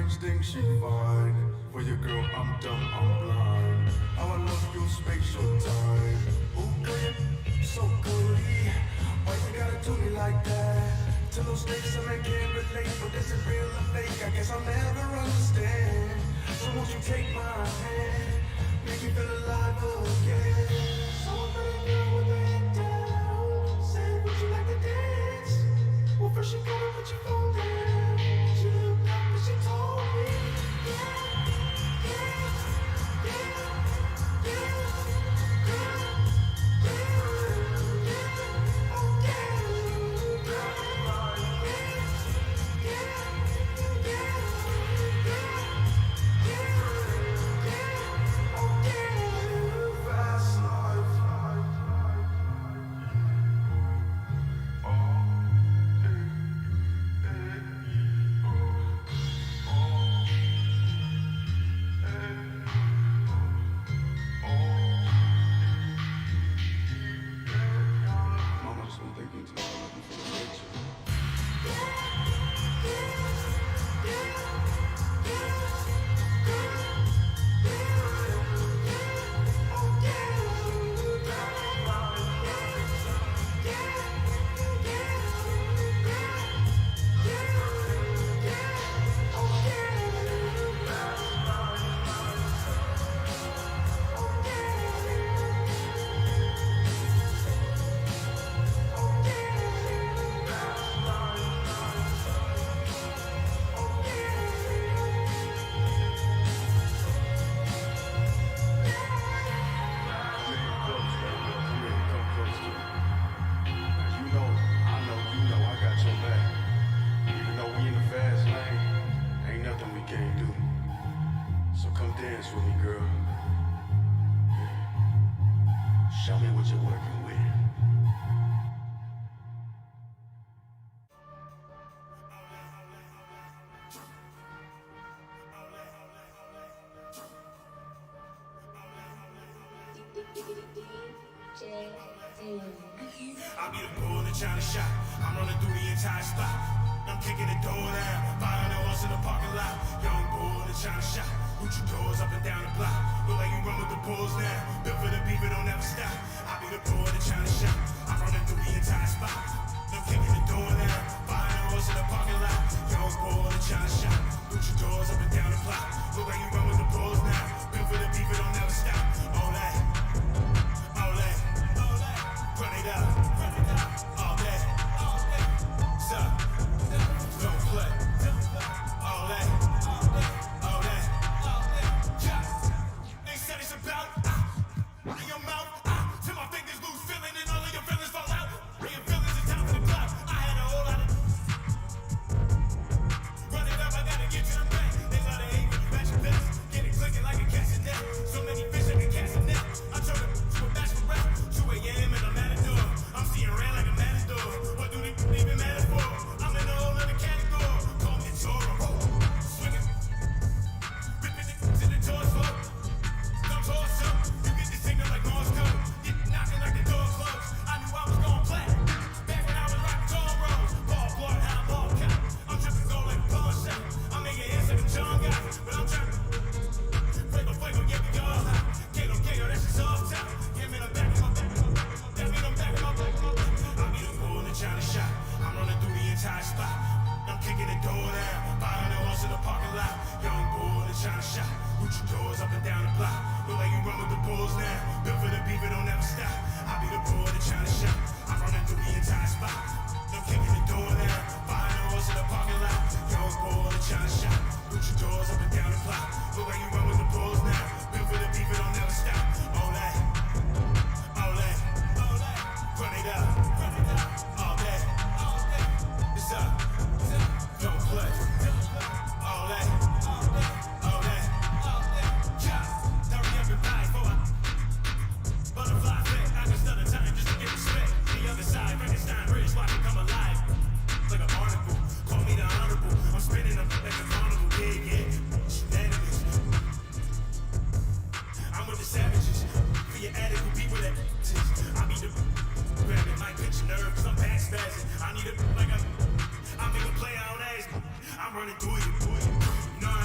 strange things she find. For your girl, I'm dumb, I'm blind. How I love your spatial time. Ooh, girl, you're so goody. Why you gotta do me like that? To those things I can't relate, but is it real or fake? I guess I'll never understand. So won't you take my hand, make me feel alive again? So I'm pretty girl with the head down. Say, would you like to dance? Well, first you gotta put your phone down. She looked up and she told me, I'll be the bull in China shop. I'm running through the entire spot. I'm kicking the door down, buying the horse in the parking lot. Young bull in China shop. Gucci doors up and down the block. Look like you run with the bulls now. Built for the beef, it don't ever stop. I'll be the bull in China shop. I'm running through the entire spot. I'm kicking the door down, buying the horse in the parking lot. Young bull in China shop. Gucci doors up and down the block. Look like you run with the bulls now. Built for the beef, it don't ever stop. All that. Run it up, all that, suck, don't play, all that, they said it's about, in your mouth, till my fingers lose feeling and all of your feelings fall out, and your feelings is down to the clock, I had a whole lot of, run it up, I gotta get to the bank, they love to hate when you match your best, get it clicking like a castanet, so many fish I can cast a net, I turn it to a bachelorette, 2 a.m. and I'm at it door. I'm seeing red like a matador. What do they even matter for? I'm in a whole other category. Call me Toro. Swinging. Ripping it to the torso. Don't toss up. You get the signal like Morse code. Get knocking like the door closed. I knew I was going flat. Back when I was rocking tall roads. Ball blood, how ball count. I'm tripping gold like a pawn shot. I'm making hits like a John guy. But I'm trying to. Fuego, yeah, we go. Kato, that's just off top. Yeah, man, I'm back in my back. I'll be the bull in the China shop. I'm running through the entire spot. I'm kicking the door down, buying the horse in the parking lot. Young bull in the China shop. Gucci doors up and down the block. Look like you run with the bulls now. Built for the beef, it don't ever stop. I'll be the bull in the China shop. I'm running through the entire spot. I'm kicking the door down, buying the horse in the parking lot. Young bull in the China shop. Gucci doors up and down the block. Look like you run with the bulls now. Built for the beef, it don't ever stop. All that. Run it up, all that, it's up, don't play, all that, yeah, hurry up and buy for it, butterfly effect, I just another time just to get respect, the other side, Frankenstein Bridge, watch it come alive, like a barnacle, call me the honorable, I'm spinning them like a carnival, yeah, shenanigans, I'm with the savages, for your attic, be with it, I be the grabbing my pinch nerve, cause I'm back spazzing. I need a like I make a play on ass. I'm running through you, boy. You know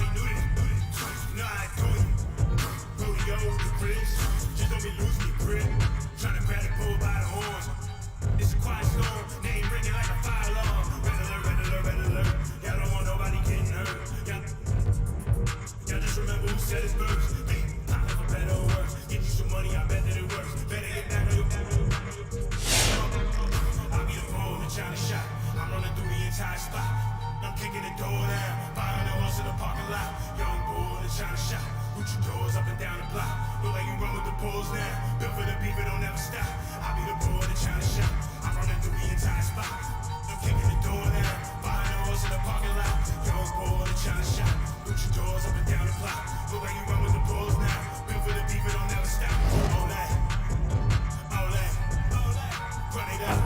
Look like you run with the bulls now. Built for the beef, it don't never stop. I be the bull that tryna shop. I'm running through the entire spot. I'm kicking the door down. Behind the horse in the parking lot. Young bull that tryna shop. Put your doors up and down the block. Look like you run with the bulls now. Built for the beef, it don't never stop. All that. All that. Run it up.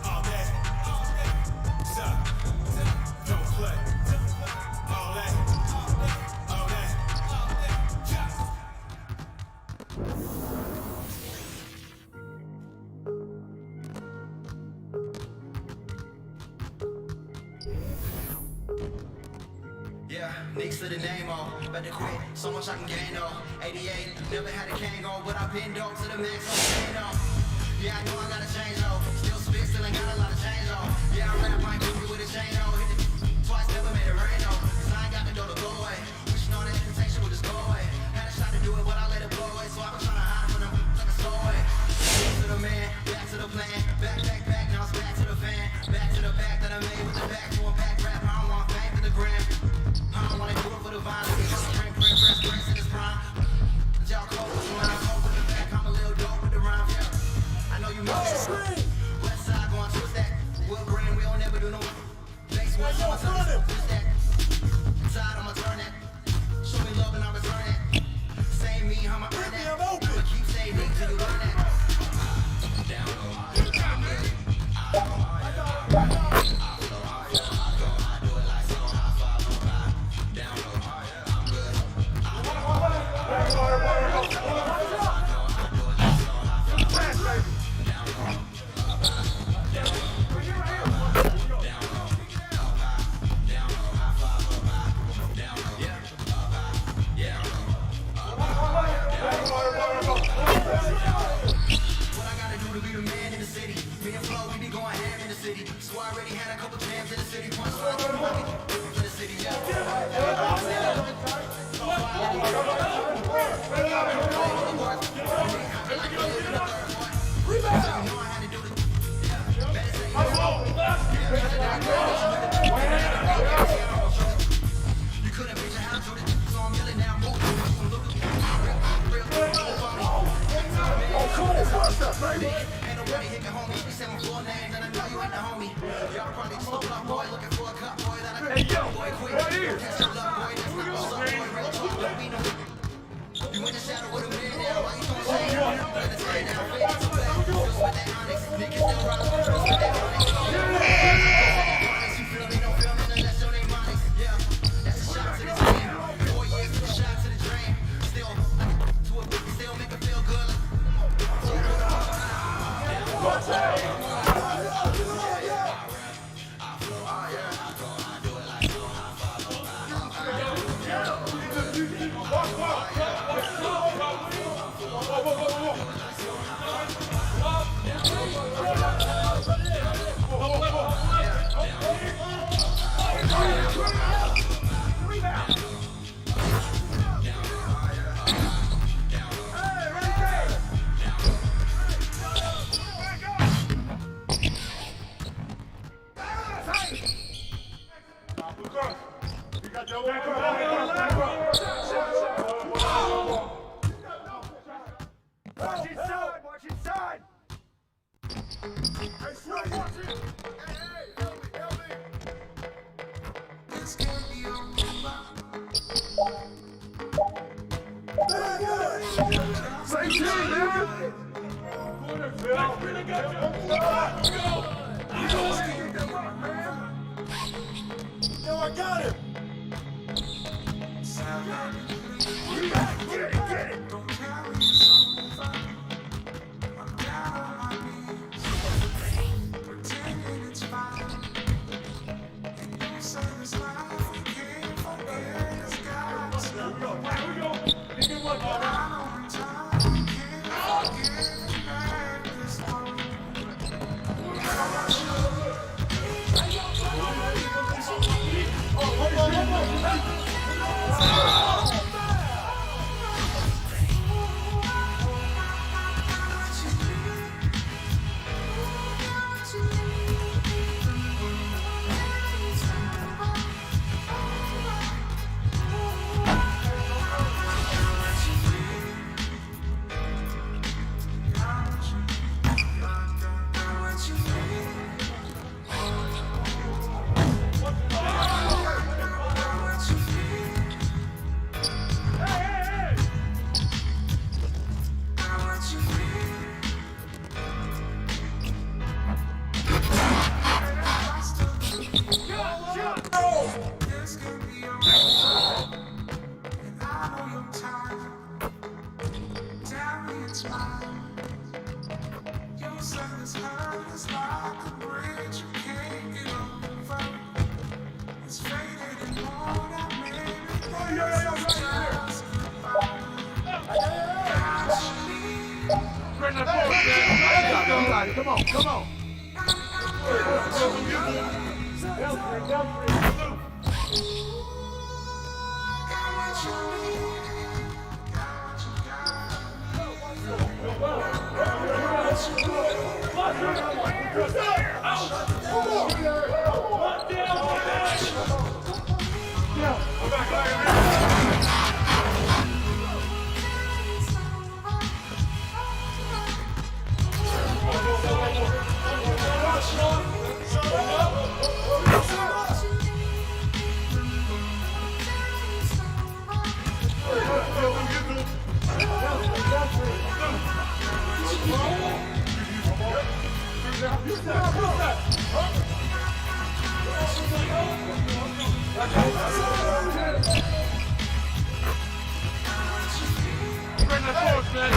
All that. Suck. Don't play. All that. All that. Yeah, Knicks to the name on, about to quit, so much I can gain on. 88, never had a Kango, but I've been dope to the max on chain on. Yeah, I know I gotta change though, still spit, still ain't got a lot of change on. Yeah, I rap, I ain't goofy with a chain on. Hit the twice, never made it rain though, cause I ain't got the door to go away. Wishing all that temptation would just go away. Had a shot to do it, but I let it blow away, so I've been trying to hide from them like a stowaway. Back to the man, back to the plan, back, now it's back to the fan. Back to the back that I made with the back to a pack rap, I don't want fame for the gram. I don't wanna do it for the violence. Press in this prime. Y'all close with the line. Close with the back. I'm a little dope with the rhyme. Yeah. I know you know this. West side going twist that. Wood grain, we don't never do no bass. West on my turn. Twist that. Side, I'ma turn that. Show me love and I return that. Same me, how I earn that. I'ma keep saying me till you learn that. Down low. This can be your life, and I know you're tired. Tell me it's mine. Your surface hurt is like a bridge you can't get over. It's faded and worn out, maybe this is just goodbye. Bring that forward, man. Come on, come on. Bring that forward, man.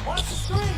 Watch the screen.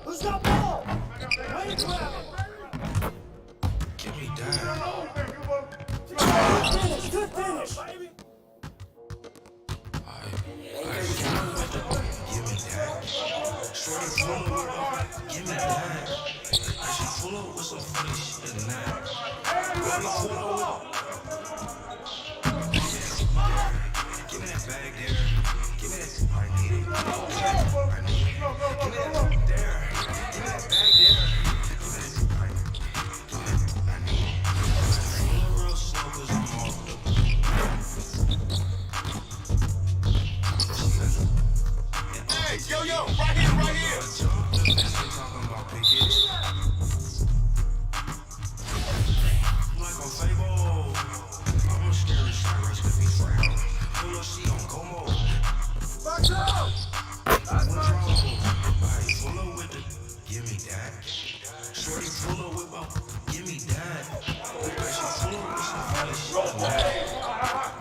Who's got ball? Way to grab it. Give me that. Good finish, good finish. Give me that. Shorty full of give me that. She full up with some funny shit tonight. Shorty full of give me that bag there. Give me that. I need it. I need it. Give me that bag there. Give me that bag there. Give me that. I need it. I'm feeling real slow 'cause I'm off the. Hey, yo, right here, right here. Talking about pickets. Like on Fable. I'm a scary Cyrus to be frail. Pull up, she on Como. Box out! That's my body full of with the, give me that. Shorty full of whip, give me that. She full of with some funny shit.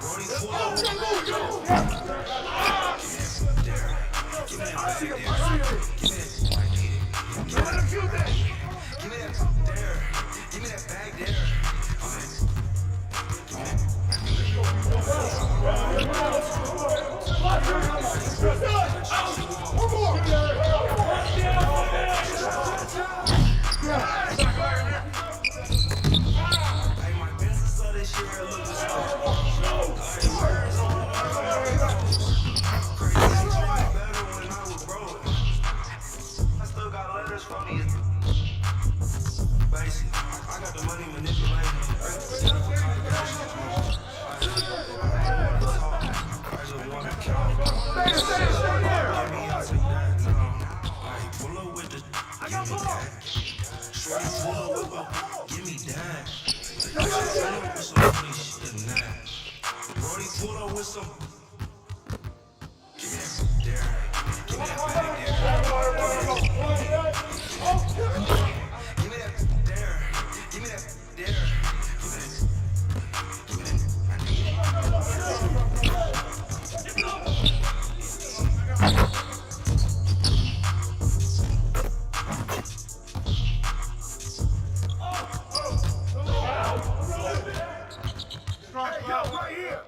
Brody full of give me that there. Give me that back there. Give me that, I need it. Give me that there. Give me that bag there. Give me that, I need Hey, my business of this year looking strong. Crazy, she treated me better when I was broke. I still got letters from these. Basic, I got the money manipulated. Give me that. With some funny shit tonight. Brody pulled up with some. Give me that there. Give me that bag there. Give me that there. Give me that there. Give me that. Give me that. I need it. Hey, yo, right here.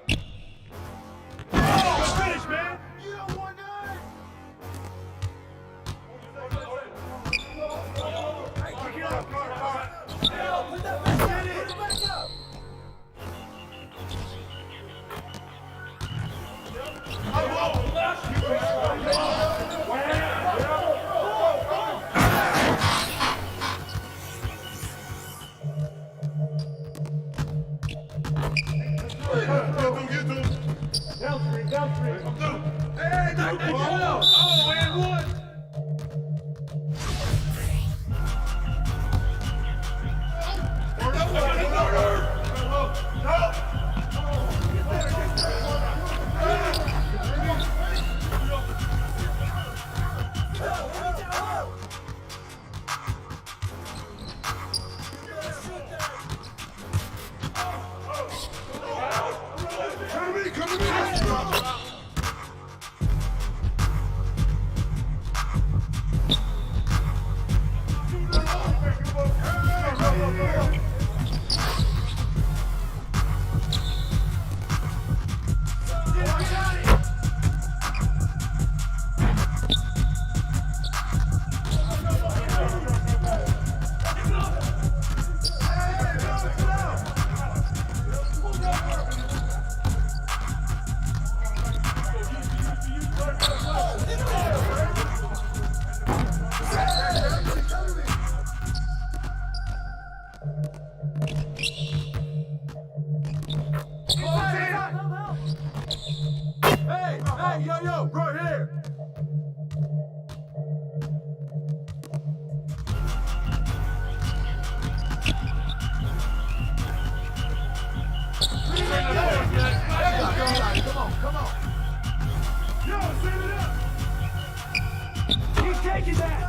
Oh, and one. Hey, yo, right here. Come on. Yo, send it up. Keep taking that.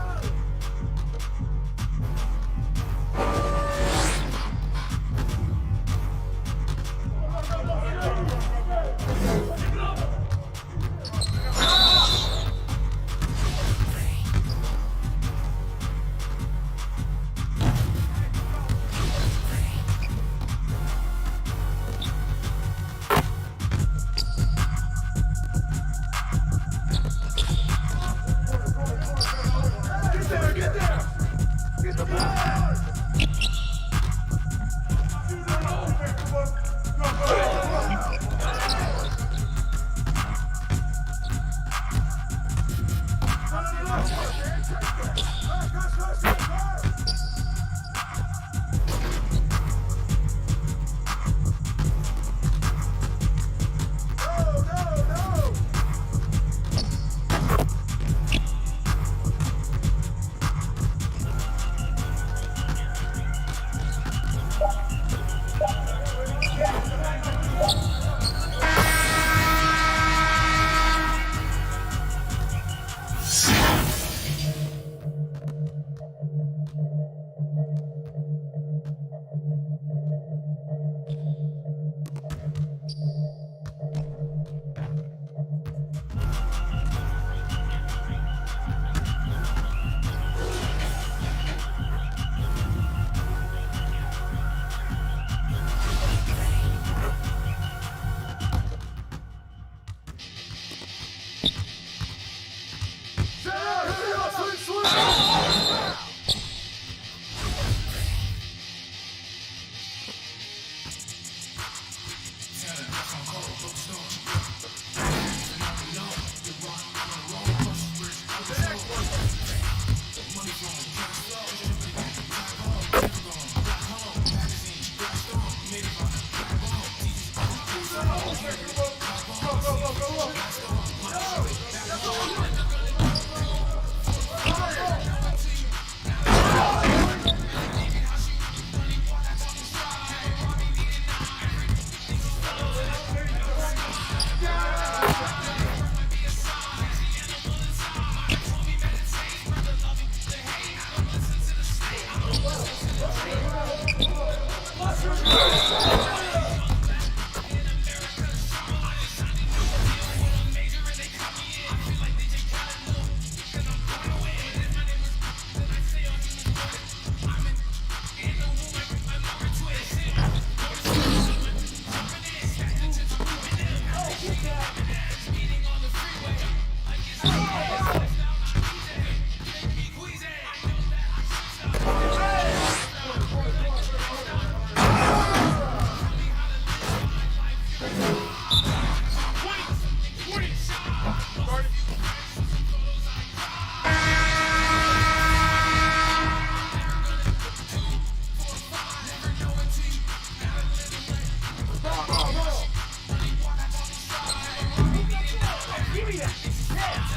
Give me that. Yeah.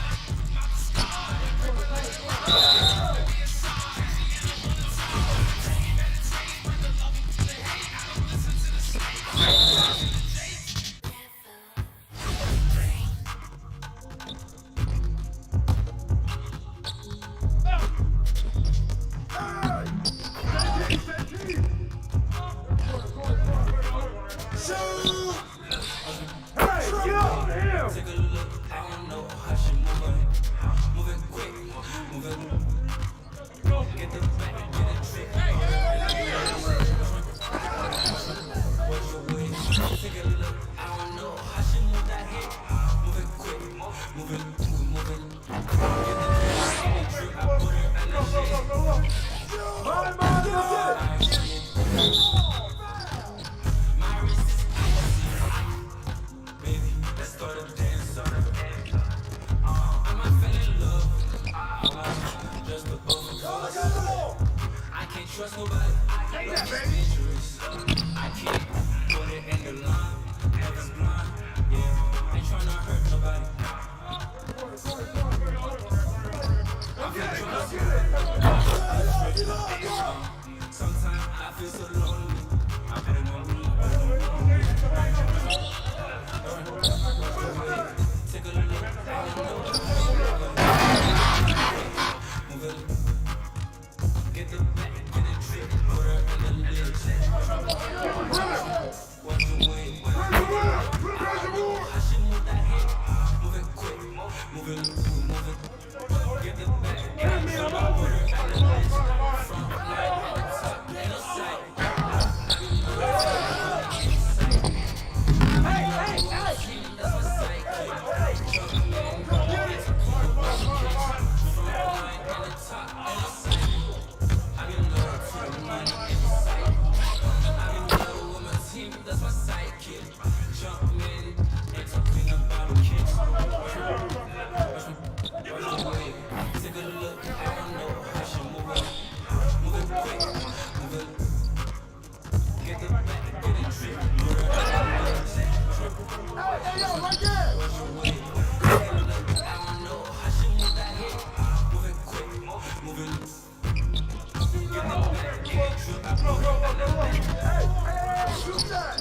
I can't trust nobody. It's dangerous. I can't put it in the line. Heaven's blind. Yeah, ain't tryna hurt nobody. Sometimes I feel so lonely. I put it on me. Take a look. Move it. Get the back, get the trick, put her in the lips. Watch the way, I should move that head, move it quick, move it. Get the back, get the trick, put her in the lips. From the top, ain't no sight. That's my sidekick. Drunk man, from the top, ain't no sight. That's my sidekick. Jump in, ain't talking about a kid. Take a look, I don't know how she move it. Move it quick, move it. Get the back, get it trick. Move it right there. Watch your way. Take a look, I don't know how she move that hit. Move it quick, move it. Get the back, get it trick. Move it right there. Shoot that!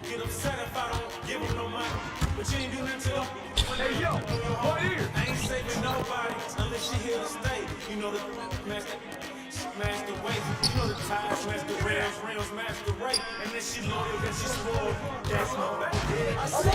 Get upset if I don't give them no money. But you ain't do nothing to them. Hey yo, what here? I ain't saving nobody unless she here to stay. You know the smash the waist. You know the tires smash the rails smash the rate. And then she loyal, then she spoiled. That's no bad. I see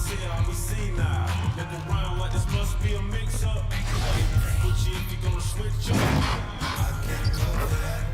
say I'm senile. Look around like this must be a mix-up. Put you if you gonna switch up. I can't go for that.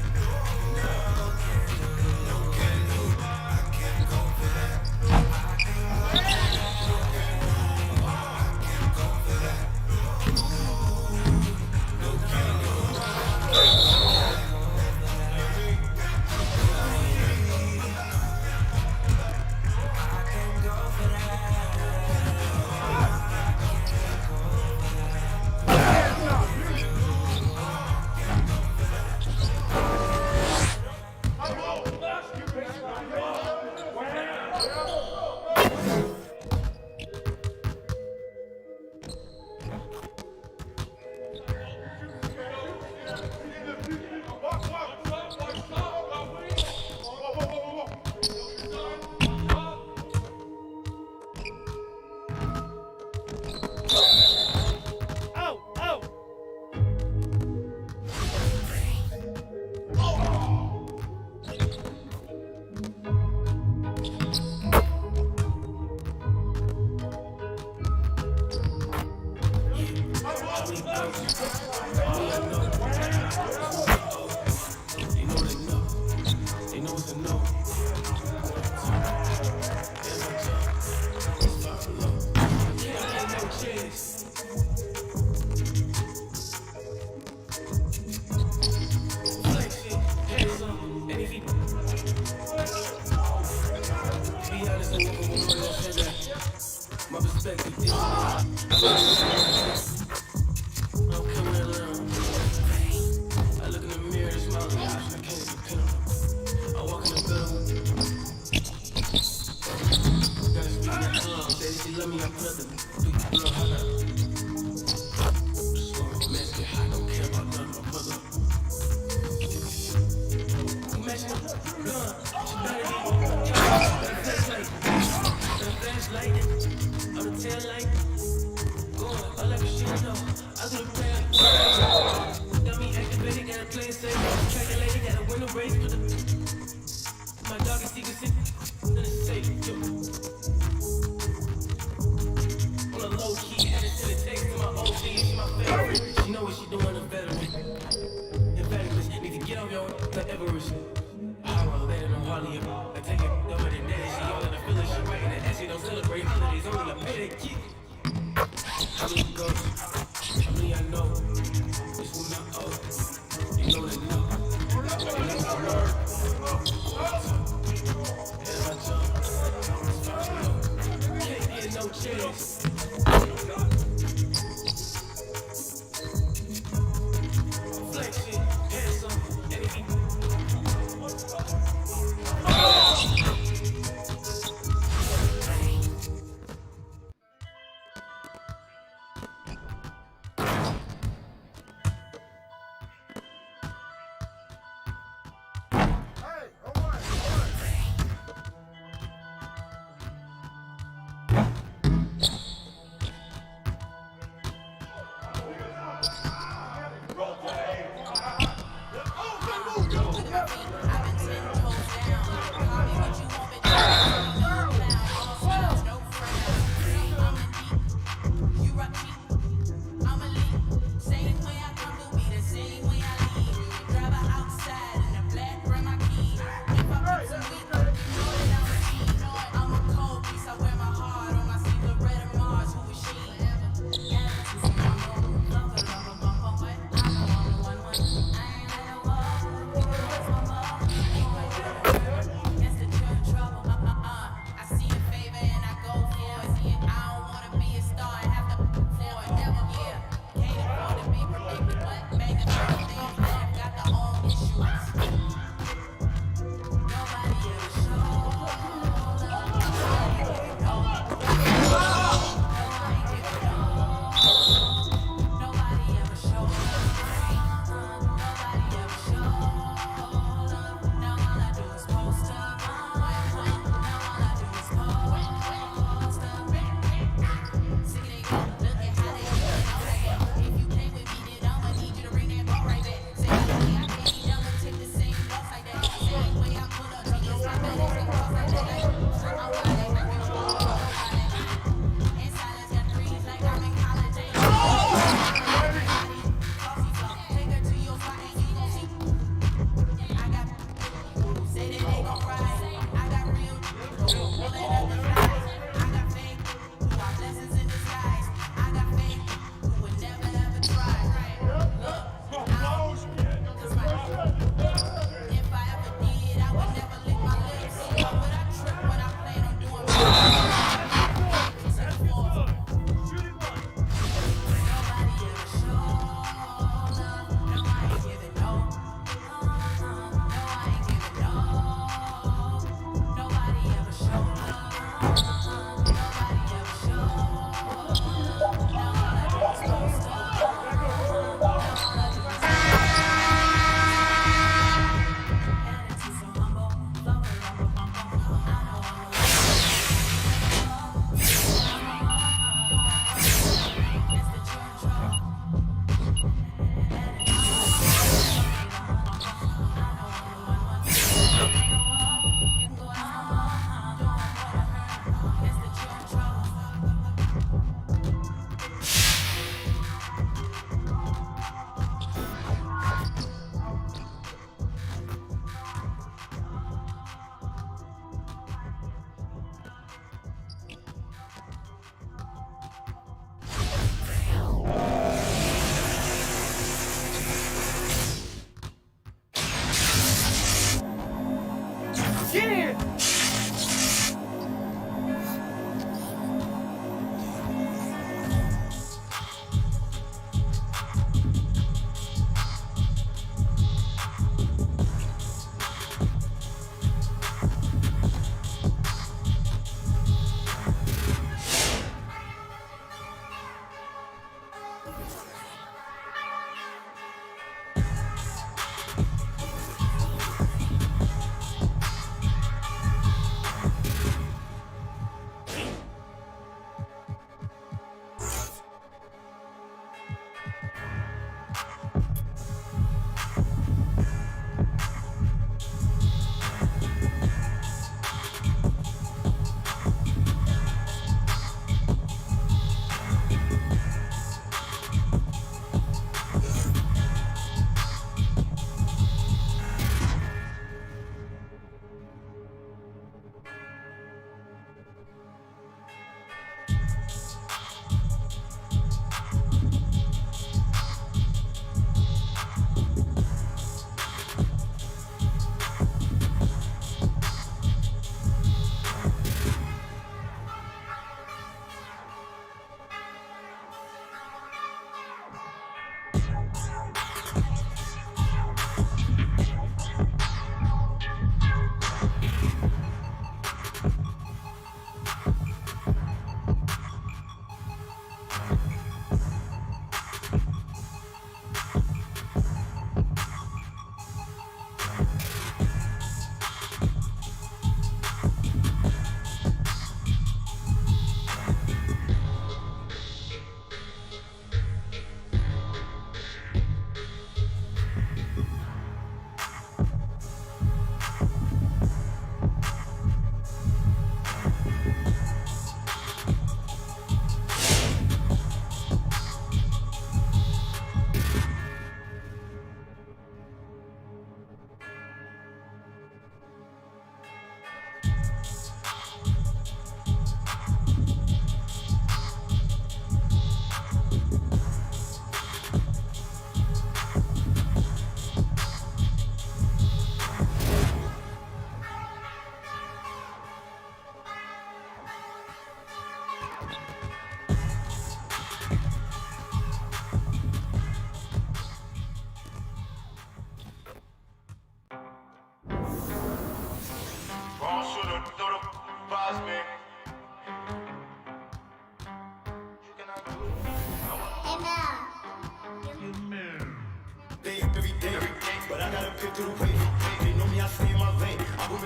pick to the weight. They know me, I stay in my lane. I will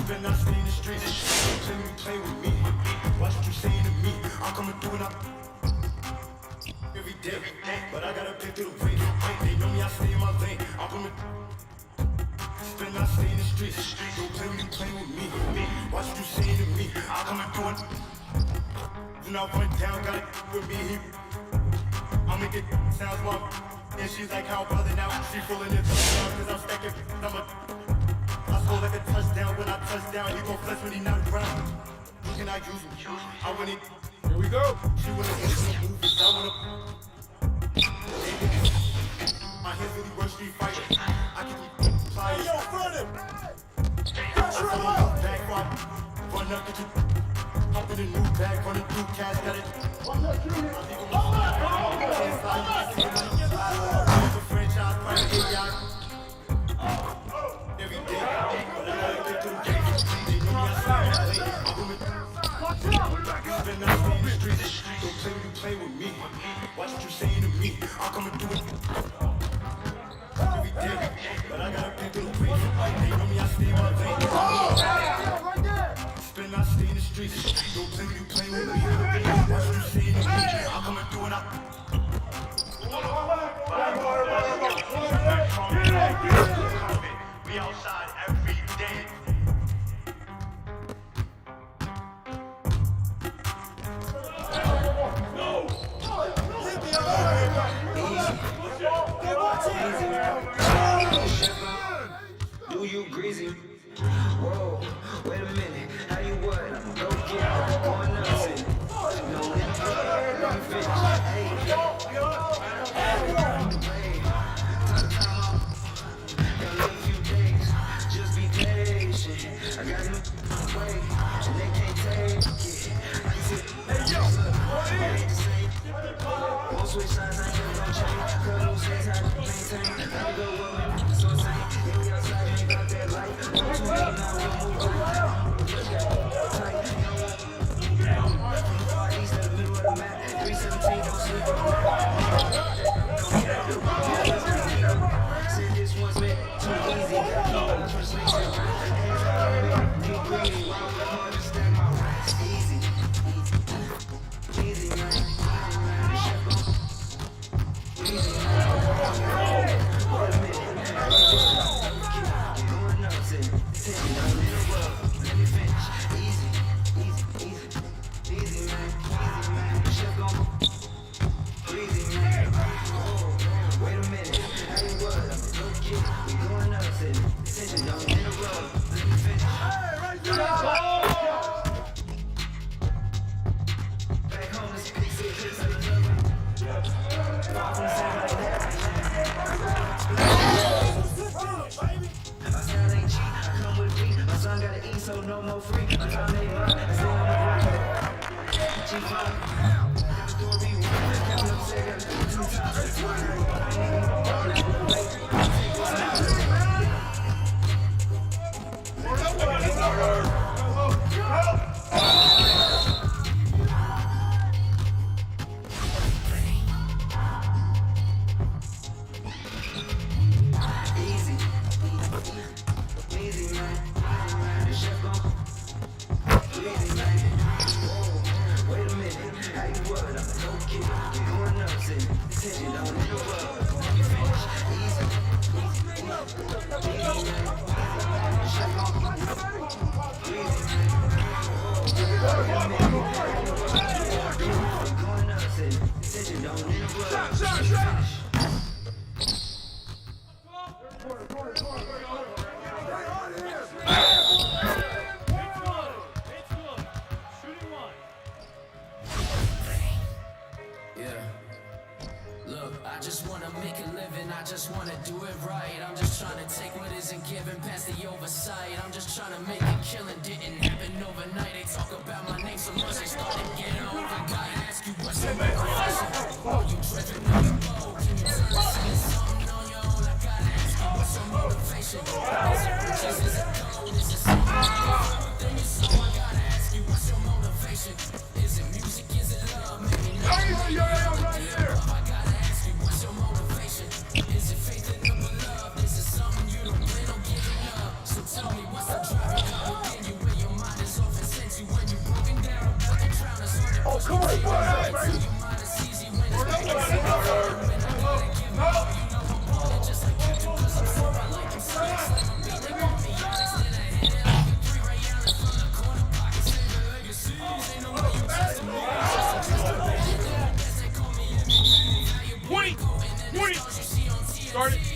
better not stay in the streets. Play with me. Watch what you saying to me. I'm coming through and I'm every day. But I gotta pick to the weight. They know me, I stay in my lane. I'm coming. Better not stay in the streets. Don't play when you play with me. Watch what you saying to me. I'm coming through and do not run down. Gotta with me. I'll make it sound smart. And she's like, how brother now? She fooling it cause I'm stacking. I score like a touchdown. When I touch down, he gon' flex when he not around. Who can I use him? I want it. Here we go. She wanna get some movies. I wanna. My hands really work street fighter. I can be fire. Hey, yo, run him! Run up, get you. Hop in the new bag, running through cash, got it. Franchise, every day, but I gotta get to the game. They know me, I stay in the streets. Don't play when you play with me. Watch what you saying to me. I'm coming through it every day, but I gotta pick to the weight. They know me, I stay in my lane. Spin, I stay in the streets. Don't play when you play with me. Watch what you saying to me. I'm coming through and we outside every day. Do you greasy? Whoa, wait a minute. How you what? Go get going nuts and no let me finish. Hey, a few days. Just be patient. I got no way, and they can't take it. I said, hey yo, won't switch sides, I ain't gonna change. Cut loose things, how to maintain. Gotta go with me, so insane. Yeah, we outside, ain't got that light. 2 million, now we move on. Tight, from the far east to the middle of the map. 317, don't sleep on that. Said this one's meant too easy. Gotta keep on translation. Hands out on me, keep breathing. While I'm hard to stand my rights. Easy, easy, man. Easy, man. Wait a minute. Going up, say, don't interrupt. Let me finish. Easy, easy, easy, easy, man. Easy, man. Chef gon' easy, man. Wait a minute. How you what? I'm a little kid. We going up, say, don't interrupt. Let me finish. Back home, this big city, this like another. Far from the same like that. My style ain't cheap, I come with a beat. My son gotta eat, so no more free. My time ain't mine, I stay on the grind. G5, the door be one. Counting up, say, gotta do 2 times. That's why I ain't even ballin'. Easy, easy, man. The chef gon' easy, man. Wait a minute, how you what? I'm a go kid. We going up, say, attention, don't interrupt. Let me finish. Easy, easy, man. The chef gon' easy, man. Wait a minute, we going up, say, attention, don't interrupt. Let me finish. Look, I just wanna make a living, I just wanna do it right. I'm just trying to take what isn't given past the oversight. I'm just trying to make a killing, didn't happen overnight. They talk about my name so much, they started getting over. Gotta ask you what's your motivation. Are you driven on the road? Can you turn this into something on your own? I gotta ask you what's your motivation. Is it riches, is it gold, is it something else? Then you so I gotta ask you what's your motivation. Is it music, is it love? Maybe not. I gotta ask you what's your motivation. Is it faith in the beloved? Start it.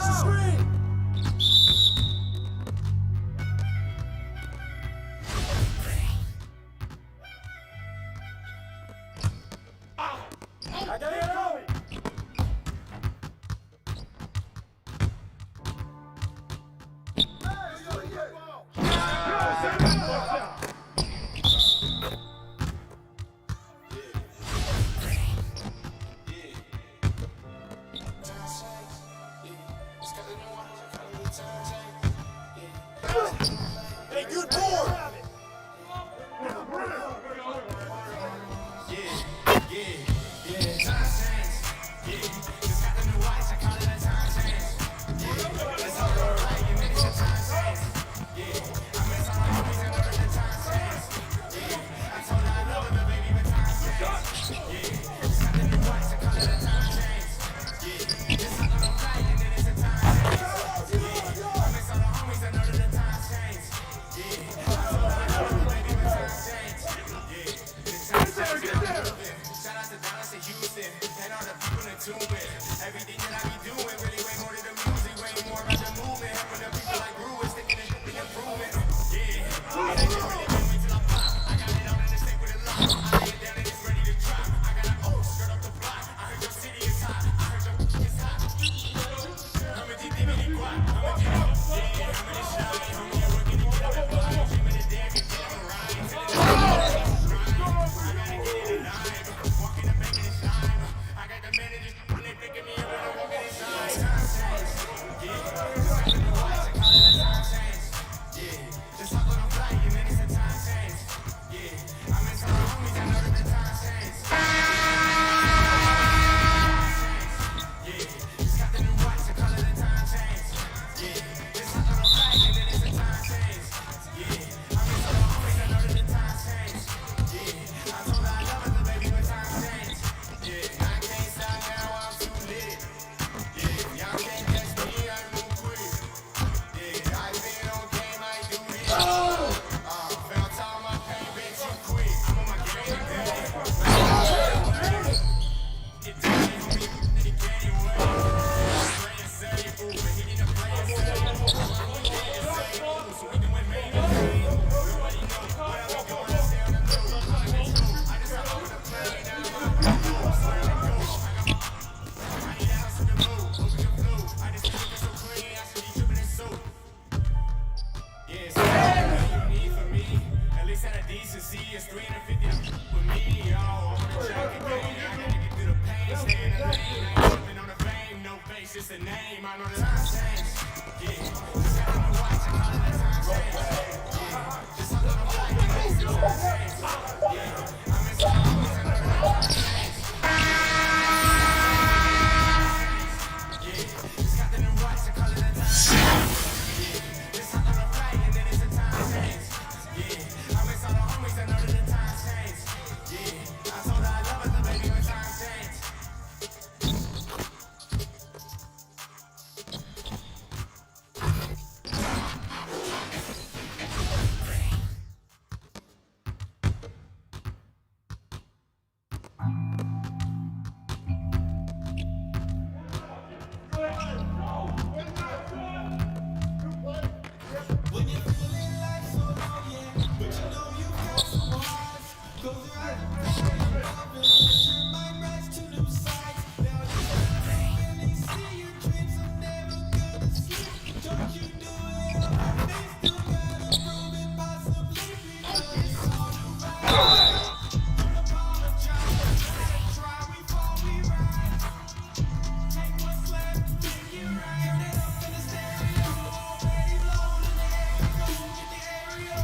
Watch the screen. I got it on me. Hey, good board. Everything that I be doing really way more than the music, way more about the movement, helping the people like Brewer, sticking and improving. Yeah, and I just really can't wait till I pop. I got it out in the state with a lock. I lay it down and it's ready to drop. I got a skirt up the block. I heard your city is hot. I heard your is hot. I'm a deep in guap. I'm a deep, yeah, I'm in the shine. Homie, you're working to get up and fly. Dreaming the day I can get on the ride. Till it's I gotta get it in line. Walking and making it shine. I got the managers when they picking me up when I'm walking inside. Time change, yeah. Just in the watch, I call it a time change, yeah. Just hop on a flight, and then it's a time change, yeah. I'm in some homies, I know that the time change, yeah. Just got the new watch, I call it a time change, yeah. Just hop on a flight, and then it's a time change, yeah. I'm in some homies, I know that the time change, yeah. I told her I love her, the baby, but time change, yeah. I can't stop now, I'm too lit, yeah. Y'all can't catch me, I move quick, yeah. I been on game, I do this, felt all my pain, bitch, you quit. I'm on my game today. Get down, homie, in the game way. Playing safe, but hitting the playing safe. So we doing main game. Nobody know what I be doing, I stay on the low. I just hop over the plane, now I'm on the go. Slam and go. I need a house in the mood, open the flow. I just keep it so clean, I should be dripping in soap. Yeah, so what you need from me? At least out of decency, it's 350 with me, y'all. I'm on the track again, I gotta get through the pain, stay in the lane. I ain't tripping on the fame, no face, it's a name. I know the time change, yeah. Just got on the watch, I call it a time change, yeah. Just hop on the flight, and it's a time change, yeah. I'm in some homies, I know the time change, yeah. Just got the new watch, I call it a time change. Just hop on a flight and then it's a time change, yeah. I miss all the homies, I know that the time change, yeah. I told her I love her, the baby, when time change. When you're feeling like so low, yeah, but you know you got some heart. Close your eyes and pray and love and let your mind rise to new sights. Now you when they see your dreams are never gonna sleep. Don't you do it on your face, still gotta prove it possibly because it's all new right. Don't apologize, gotta try, we fall, we rise. Take what's left, make it right. Turn it up in the stereo, already loaded. Get the area.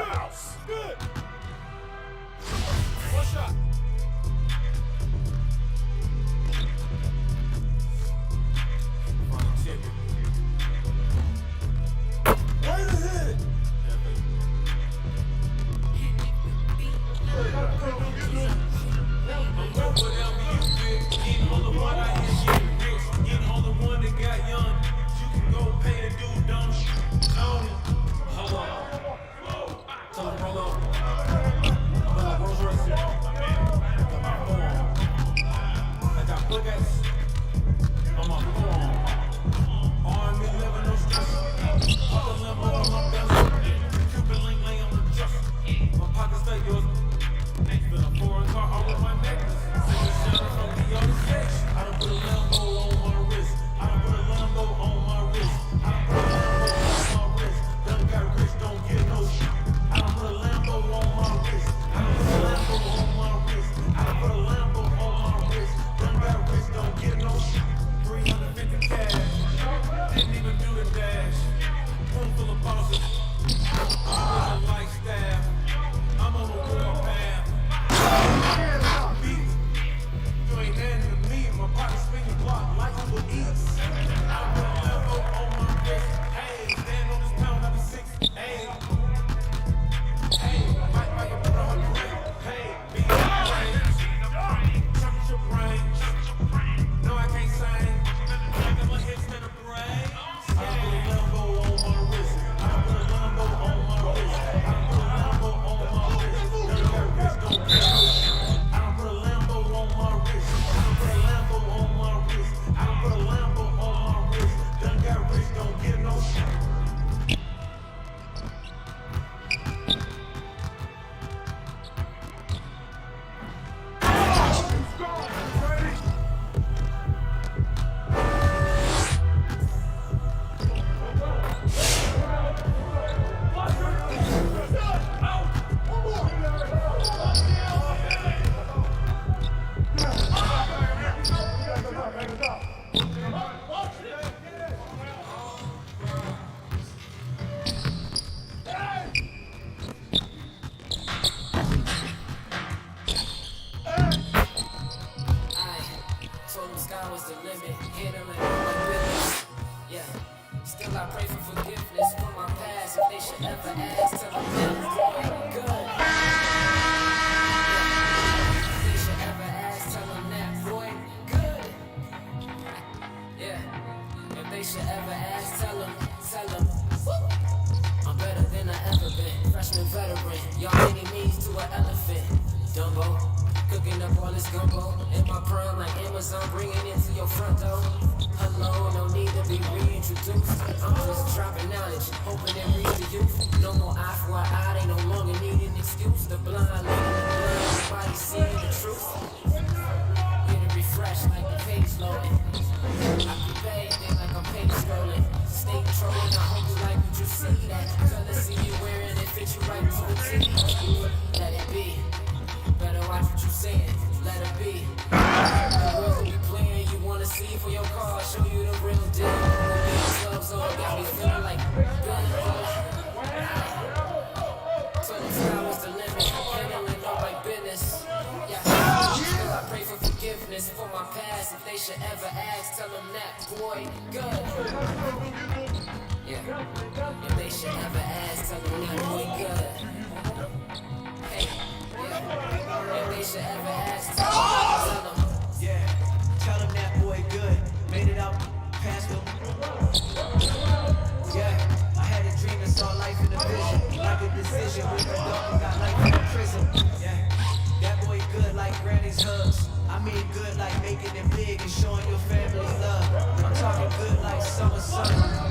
Good. One shot. Right ahead. Still I pray for forgiveness for my past. If they should ever ask, tell them that good. If they should ever ask, tell them that boy good. Yeah. If they should ever ask, tell them. I'm better than I ever been. Freshman veteran, y'all enemies to an elephant. Dumbo, cooking up all this gumbo. In my prime like Amazon, bringing it to your front door. Hello, no need to be reintroduced. I'm just dropping knowledge, hoping it reach the youth. No more eye for an eye, they no longer need an excuse. The blind leading the blind, nobody seeing the truth. Get it refreshed like the page loading. I prepare they like I'm page scrolling. Stay trolling, I hope you like what you see. That color see you wearing it fit you right to a T. Let it be. Better watch what you saying, let it be. The world be playing, you wanna see for your car, show you the real deal. Clubs on, got me feeling like gun. So the sky was the limit, handling all my business. Yeah, still I pray for forgiveness for my past. If they should ever ask, tell them that boy good. Yeah, if they should ever ask, tell them that boy good. Hey, yeah, if they should ever ask, tell them. Yeah, tell him that boy good. Made it out past him. Yeah, I had a dream and saw life in a vision. Like a decision with a dog got life in a prison. Yeah, that boy good like granny's hugs. I mean good like making it big and showing your family love. I'm talking good like summer sun.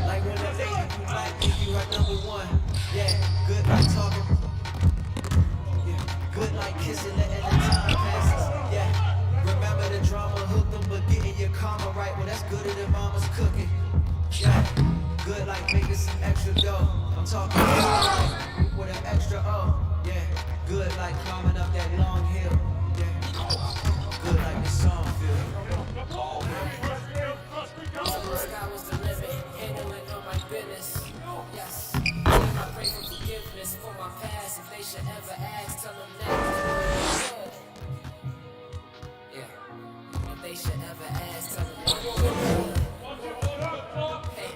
Like when a lady you like give you her #1. Yeah, good like talking. Yeah, good like kissing the end of time passes. Yeah. Remember the drama, hook them, but getting your karma right. Well, that's gooder than mama's cooking. Yeah, good like making some extra dough. I'm talking good with an extra O. Yeah, good like climbing up that long hill. Yeah, good like the song feel. The sky was the limit, handling all my business. Yes, I pray for forgiveness for my past. ass. If they should ever ask, tell them that. Yeah. If they should ever ask, tell them that. Hey.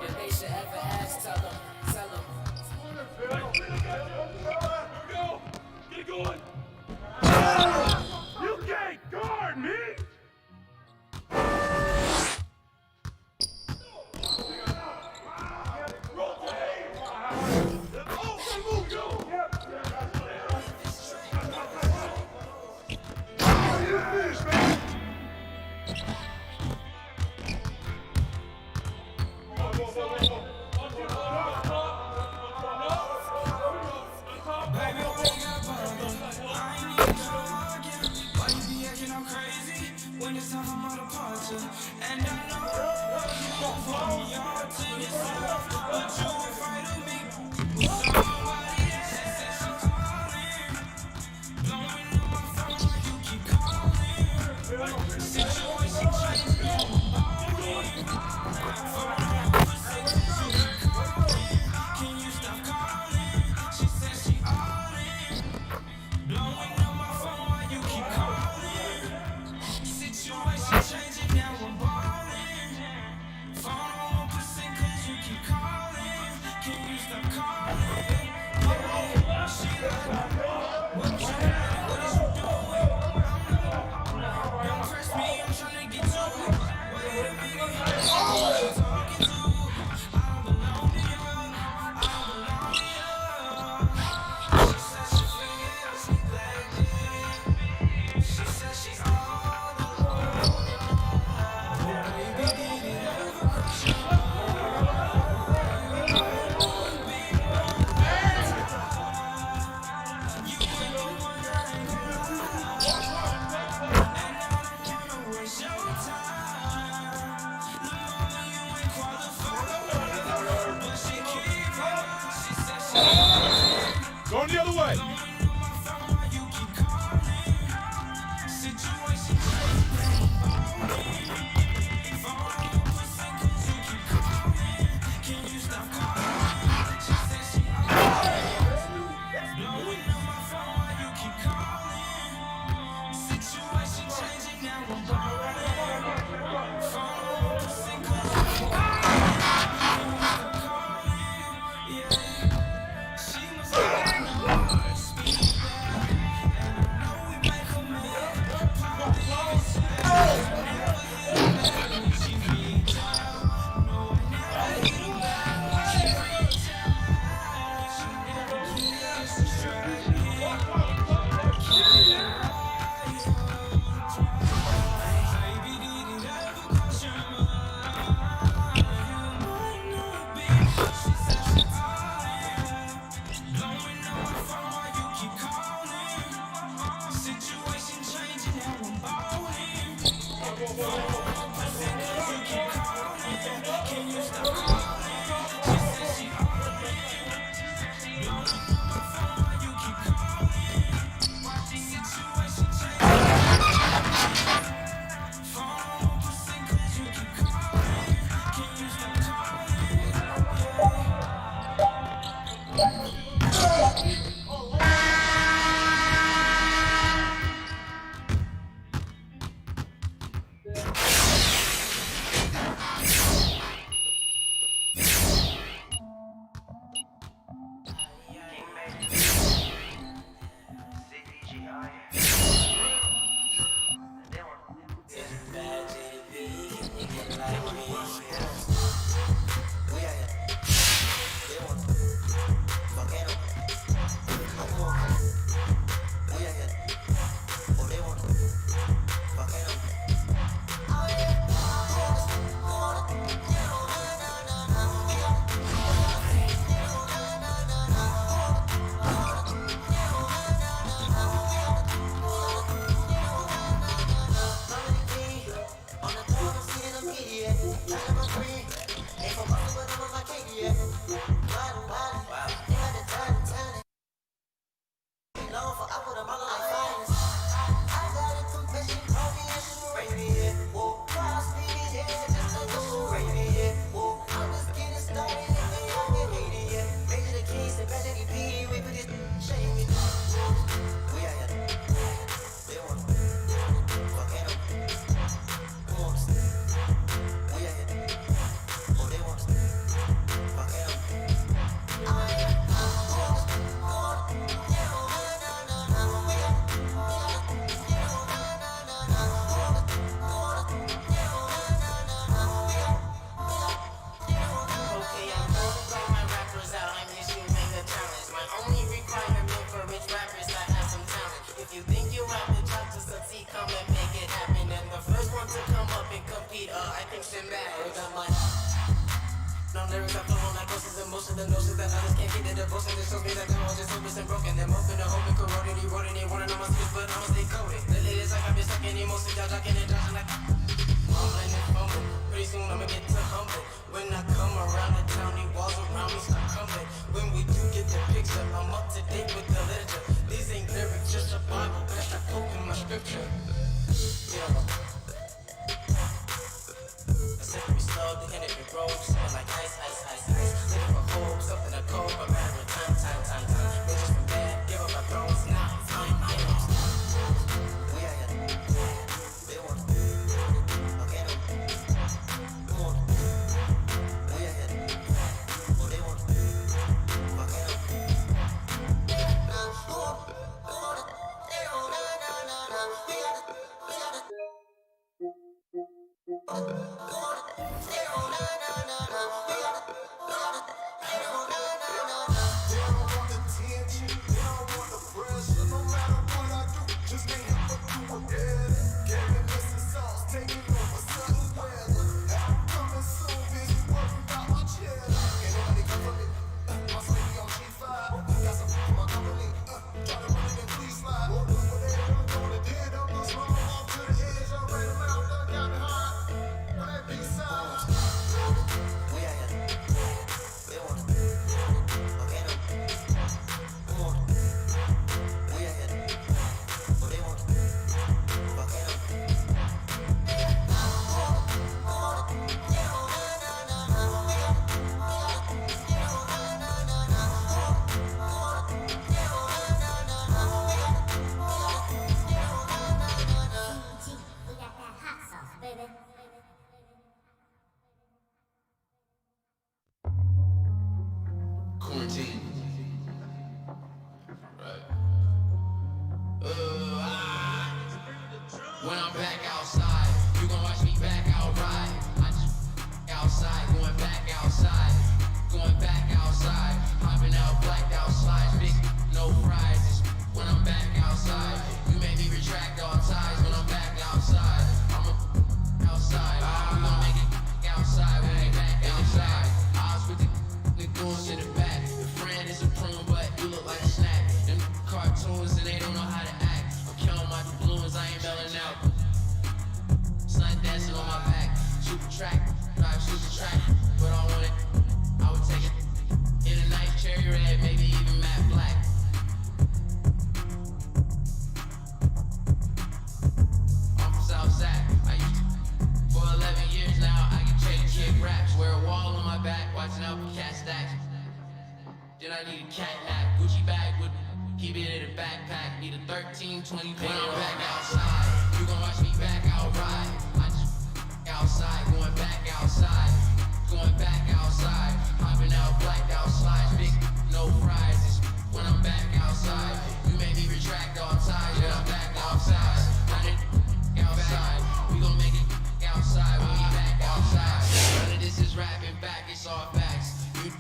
If they should ever ask, tell them. Get going! You can't guard me! When it's time for my departure, and I know you won't pull me on to yourself, but you won't fight with me. Somebody else said she calling, blowing up my phone like you keep calling. Situation changed, can you stop calling? She said she all in, blowing up my phone while you keep calling. Situation changing, now I'm ballin'. Phone on 1% cause you keep calling. Can you stop calling? Yeah, she like, what you doing? What is you doing? Don't press me, I'm tryna get to it. Wait a minute, who you talking to? I don't belong to you. I don't belong to you. She said she feels, she glad it. She said she all. Going the other way. No lyrics, I flow on like ghosts, emotions, the notions that others can't get the devotion. Just shows me that they're all just hopeless and broken. They're moping and hoping, corroded, eroding. They wanna know my skills, but I'ma stay coded. Lately, it's like I've been stuck in emotions, jocking and dodging like mumbling and fumbling. Pretty soon I'ma get to humble. When I come around the town, these walls around me start crumbling. When we do get the picture, I'm up to date with the literature. These ain't lyrics, just a Bible, that's a quote in my scripture. Yeah. I said we slow, the end of the road, smell like ice, ice, ice, ice. Looking for hope, something to cope, but matter of time. Bitches from bad, give up my thrones, now time. We are here. They want to. Okay, no. Come on. We are here. Oh, they want to. Okay, They don't want attention, they don't want the pressure. No matter what I do, just can't help but do it better. Gavin missing sauce, taking over sudden weather. I'm coming soon, busy working out my cheddar. Ain't nobody come for me. My lady on G5. Got some for my company. Try to run it and please slide. Look what they done gonna did. I'm gonna slow off to the edge. I ran them out, done got me hard. On that B-side. We are here. They want to. Okay, no. Come on. We are here. Oh, they want to. Okay, no. We got that hot sauce, baby. Quarantine. Right. When I'm back outside, you gon' watch me back out ride. I just outside, going back outside, going back outside, hopping out blacked out slides, big no prizes. When I'm back outside, you made me retract all ties. When I'm back outside, I'm outside. We gon' make it outside when we back outside. I was with the goons in the back. The friend is a prune, but you look like a snack. Them cartoons and they don't know how to act. I'm counting my balloons, I ain't melting out. Sun dancing on my back. Super track, drive super track. But I want it, I would take it in a nice cherry red, maybe even matte black. I'm from Southside. I used to, for 11 years now, I can trade kick raps. Wear a wall on my back, watching out for cat stacks. Then I need a cat nap. Gucci bag with, keep it in a backpack. Need a 1320 when I'm back outside. You gon' watch me back out ride. I just outside, going back outside, going back outside, hopping out blacked out slides, big no prizes. When I'm back outside, you made me retract all ties. When I'm back outside, outside, we gon' make it outside when we back outside. None of this is rapping back, it's all facts. You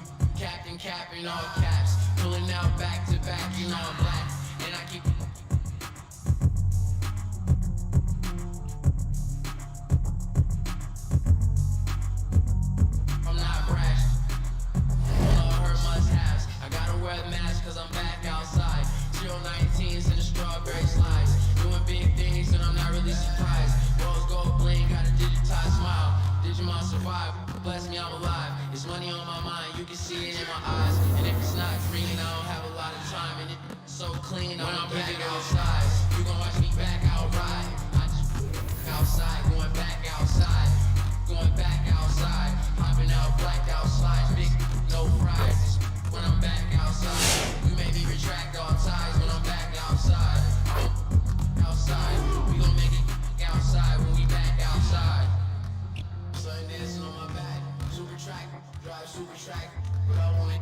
capping all caps, pulling out back to back, you know I'm black, and I keep. I'm not brash. All her must-haves. I gotta wear the mask cause I'm back outside. 019s and the strawberry slides. Doing big things and I'm not really surprised. Rose gold bling, got a digitized smile. Digimon survive, bless me, I'm alive. There's money on my mind, you can see it in my eyes. And if it's not green, I don't have a lot of time. And it's so clean, when I'm back outside, you gon' watch me back out ride. I just outside, going back outside, going back outside, hopping out blacked out slides, big no prizes. When I'm back outside, you made me retract all ties. When I'm back outside, outside, we gon' make it outside when we back outside. Sun dancing on my back, super track, drive super track, but I want it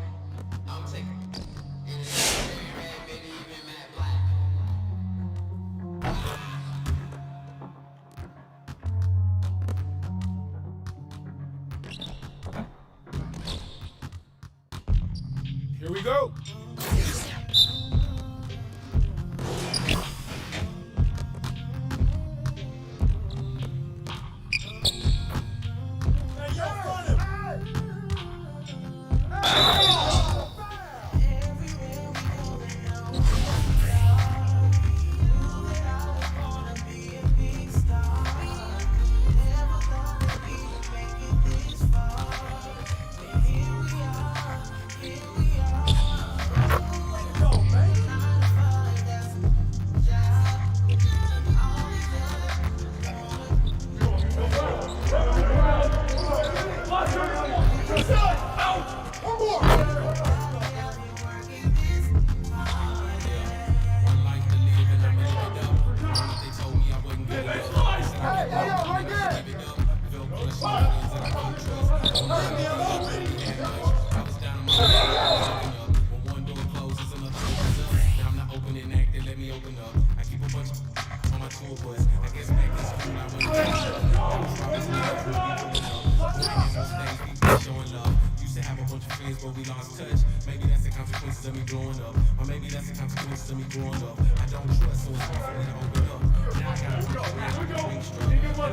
up. Or maybe that's the consequence of me growing up. I don't trust, so it's hard for me to open up. Now I gotta reach away from the drink struggle. From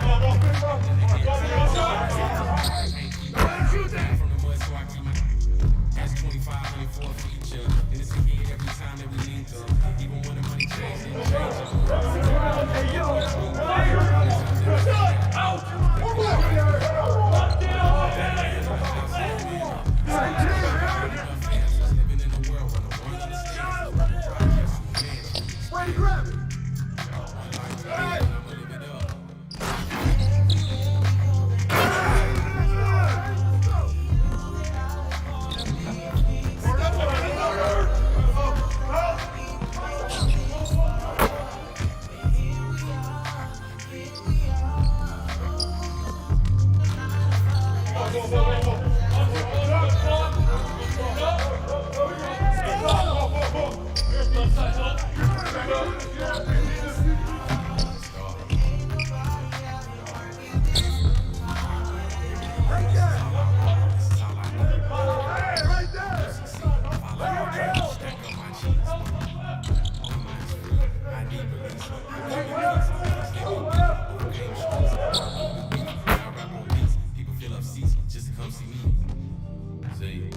the mud, so I keep my that's 25 for a feature. And it's a hit every time that we link up. Even when the money changes, it changes. Hey, yo! Out! Living in the world where no one understands. Where you grab it? People fill up seats just to come see me. See,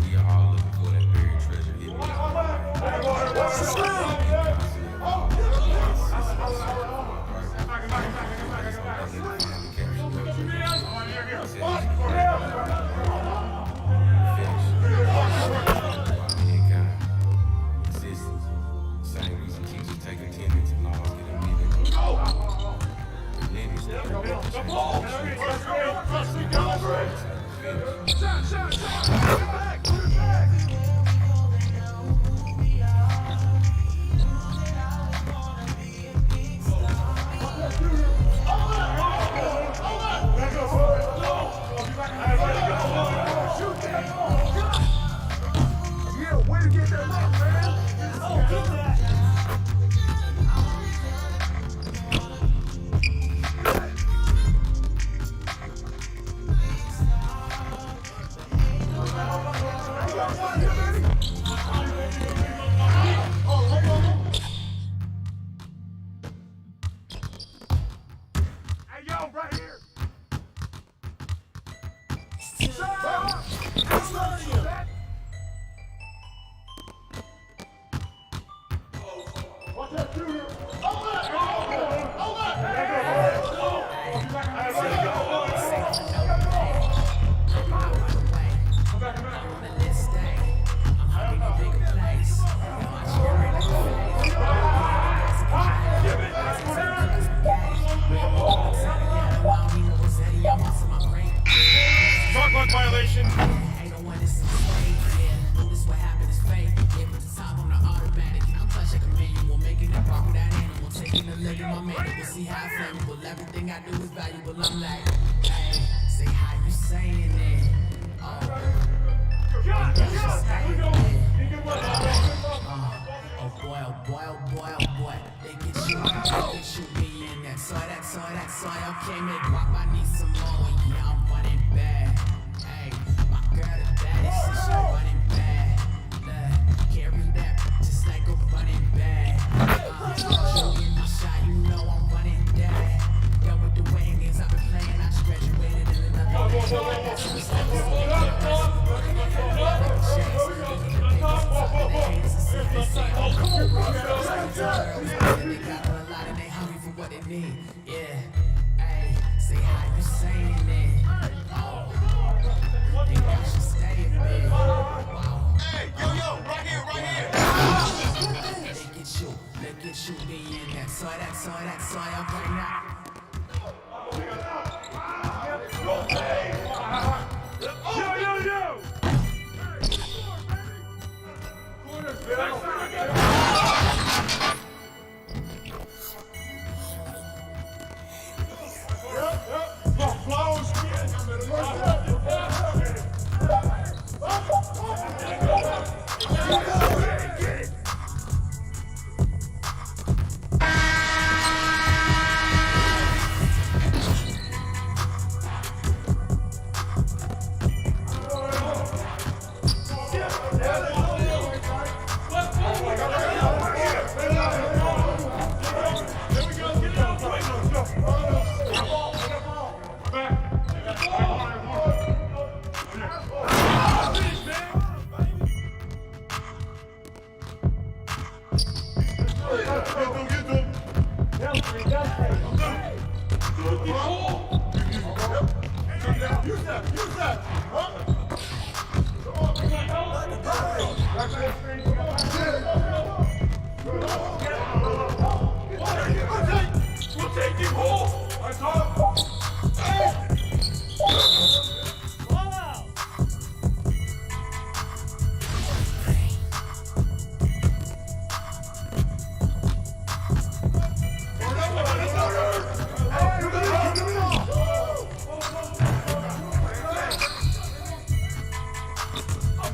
we are all looking for that buried treasure hidden same reason keeps us taking attendance and laws getting meeting. Yeah, way to get that up, man. Oh, get that. Hey, yo, right here. Watch that shooter. Clock violation. Ain't no one that's afraid, yeah. This what happened is fake. Yeah, put the top on the automatic. I'm clutch like a manual, making it rock with that animal. Taking a look at my manual, see how flammable. Everything I do is valuable. I'm like, hey, say how you saying it. Oh, Shot! that's just Shot! saying We go. it. Oh boy, oh boy, oh boy, oh boy. They can shoot me in that soy, I can't make rock, I need some more. Yeah, I'm running bad. Hey, my girl the baddest, and she running bad. Carry that just like a running bag. Shoot in my shot, you know I'm running that. Yo, with the wings, I've been playing, I just graduated in another yeah, hey, say how you saying it. Oh, think I should stay in bed. Wow. Hey, yo, right here. Look at you, me in that soy, okay now. Yo! Use that. Huh? We'll take you home. That's all.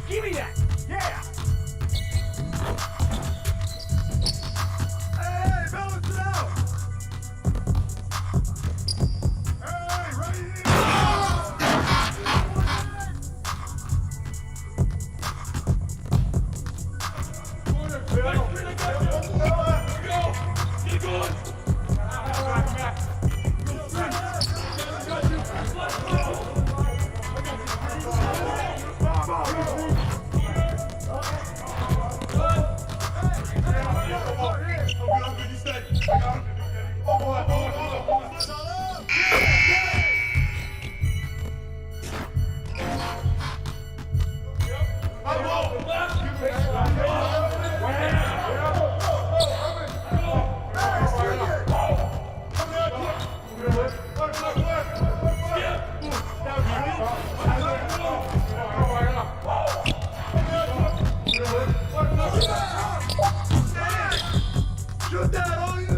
Give me that! Yeah! Hey, balance it out! Hey, right here! Keep going! Shoot that on you!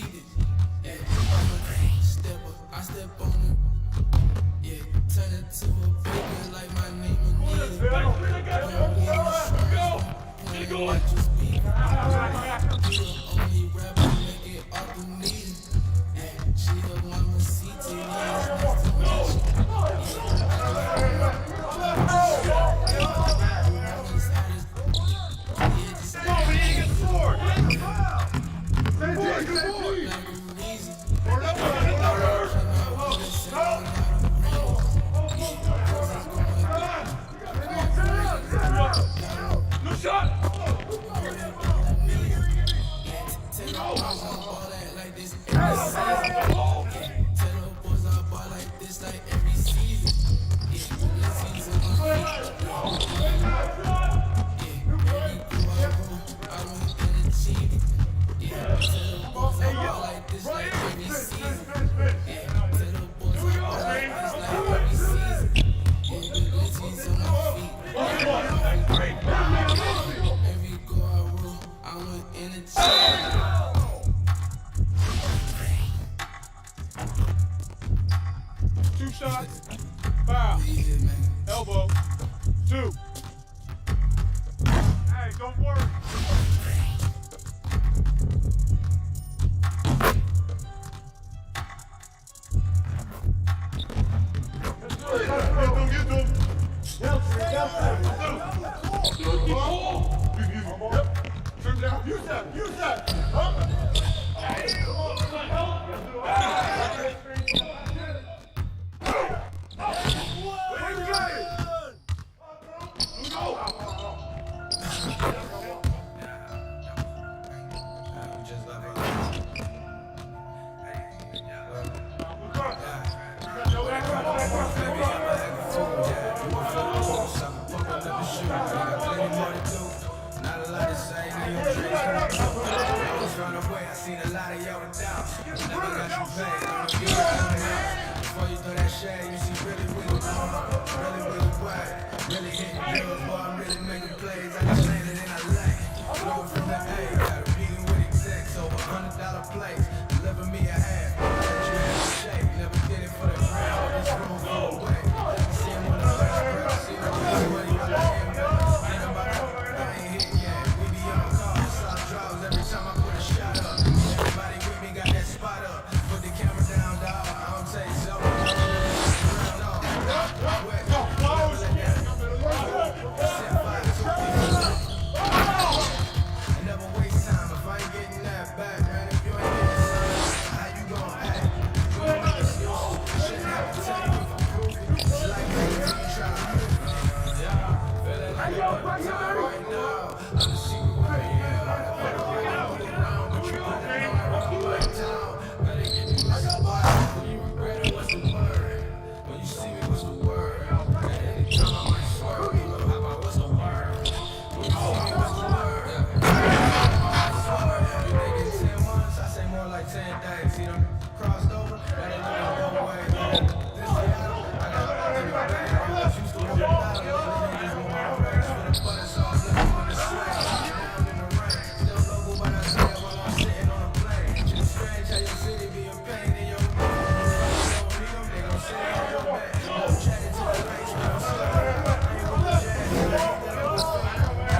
received it. Yeah, I'm a stepper, I step on it. Yeah, turn it to a baby like my name is Nita. Go! Just be the only rapper make it off the meter. Yeah, she a mama CT, nice to meet Good shot! Two shots, foul, elbow, two. Hey, don't worry. Get to him. Trim down. Use that. Before you throw that shade, you see really wide. Really hitting girls, boy, I'm really making plays. I just landed in LA. Flowing from the A, got a meeting with execs over $100 plates. Deliver me a half, let you have a shake. Never did it for the crowd, this room full of weight. See him on the first breath, see him on the money on the ambulance. Ain't about I ain't hit yet, we be on call. Soft draws every time I put a shot up. Everybody with me got that spot up. Put the camera down, dog. I don't take selfies. Never waste time if I ain't getting that back, man. If you ain't getting something, how you gon' act? You ain't got excuses. Shouldn't have to tell you if I'm proving. It's like maybe you try to move me. Yeah, feeling like a perfect time right now. I'm the secret weapon, yeah. I better bring it all around, but you better know I rock my town. Better get me what's the word. When you regret it, what's the word? When you see me, what's the word? At any time I might swerve. How about what's the word? When you see me, what's the word? You think it's 10 months? I say more like 10 days. See them crossed over? That ain't looking one way. This Seattle, I got all in my bag. I was used to walking out of little niggas with my rags. For the butter sauce, living with the swag. Down in the rain. Still local, but I say it while I'm sitting on a plane. It's strange how your city be a pain in your mind. They gon' say it on your back. I'm chatting to the lights, we gon' slow. I ain't with the jazz, I think that I was fake.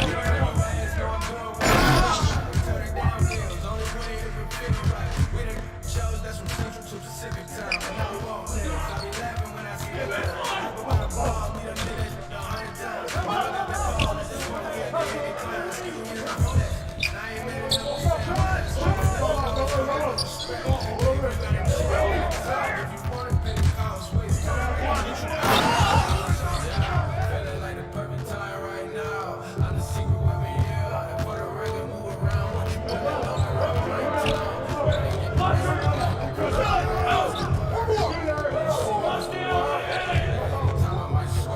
You ain't no fans, no I'm doing what I do. Turning down deals, only way if it fit me right. We done shows that's from Central to Pacific time. And now we won't live. I be laughing when I see it. About a ball, we done did it 100 times. We look at the ball, this is what we had to hit it climb. Excuse me, I'm on that. And I ain't made it up with Sam Myers. If you want to pay the cost, waste time. Feeling like the perfect time right now. I'm the secret weapon, yeah. And for the record, move around when you put it on the road right now. Time I might swear.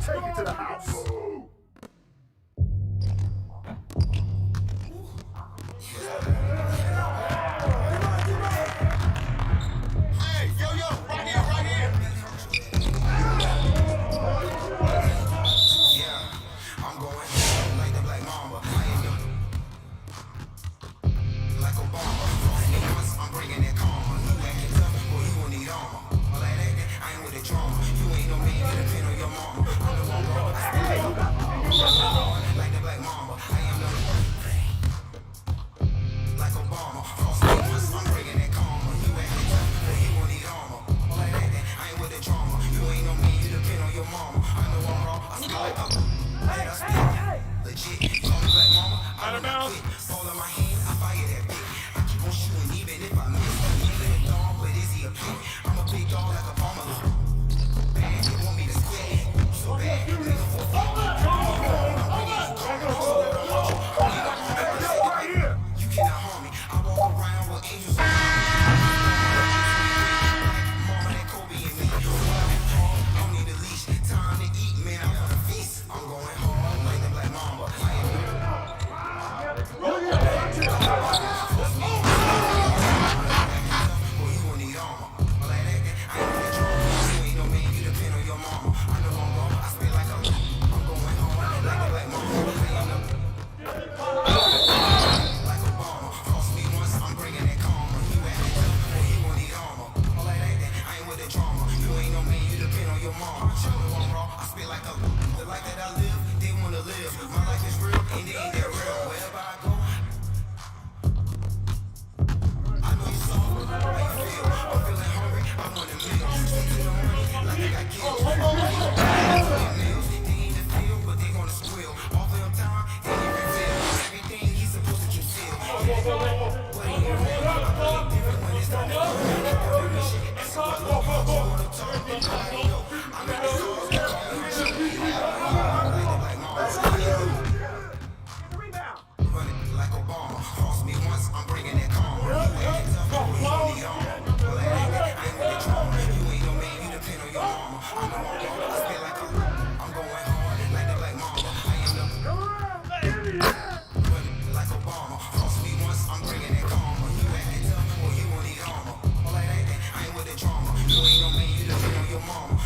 take it to the house. Hey, yo, right here, right here. Yeah, I'm going like the Black Mamba. I am like Obama. Once I'm bringing that karma. You acting tough, boy, you gon' need armor. All that acting, I ain't with the drama. You ain't no man, you depend on your mama. I'm the one, bro. I stay like the Black Mamba. I am the like Obama. Once I'm bringing that karma. You acting tough, boy, you gon' need armor. All that acting, I ain't with the drama. You ain't no man, you depend on your mama. I'm the one, bro. I stay like legit. You call me Black Mama. Out of bounds. Fall in my hand, I fire that bitch. I keep on shooting even if I miss. He ain't a dog, but is he a pig? I'm a big dog like a Pamela. Bad, they want me to quit. So bad, they don't you cannot harm me. I walk around with angels. Mama, that Kobe and me. I don't need a leash. Time to eat, man. I'm on a feast. I'm going hard like the Black Mamba. I am boy, you gon' need armor. All that acting, I ain't with the drama. You ain't no man, you depend on your mama. I know I'm wrong, I spit like I'm going hard like the Black Mamba. I am like Obama. Cross me once, I'm bringing that karma. You acting tough, boy, you gon' need armor. All that acting, I ain't with the drama. You ain't no man, you depend on your mama. You know I'm wrong, I spit like the life that I live, they wanna live. My life is real, and it ain't that real. Wherever I go, I know you saw how you feel. I'm feeling hungry, I want a meal. Stick to the money, like I got killed. They ain't the field, but they gonna squeal. All for your time, they ain't reveal. Everything he's supposed to conceal. What ain't real? I believe different when it's not that good. On the mission, that's what I love. You wanna talk, I know. I'm in the source, they call me Jimmy. Like the Black Mamba. Run it like Obama. Cross me once, I'm bringing that karma. You acting tough, boy, you gon' need armor. All that acting, I ain't with the drama. You ain't no man, you depend on your mama. I know I'm wrong, I spit like I'm going hard like the Black Mamba. I am the run it like Obama. Cross me once, I'm bringing that karma. You acting tough, boy, you gon' need armor. All that acting, I ain't with the drama. You ain't no man, you depend on your mama.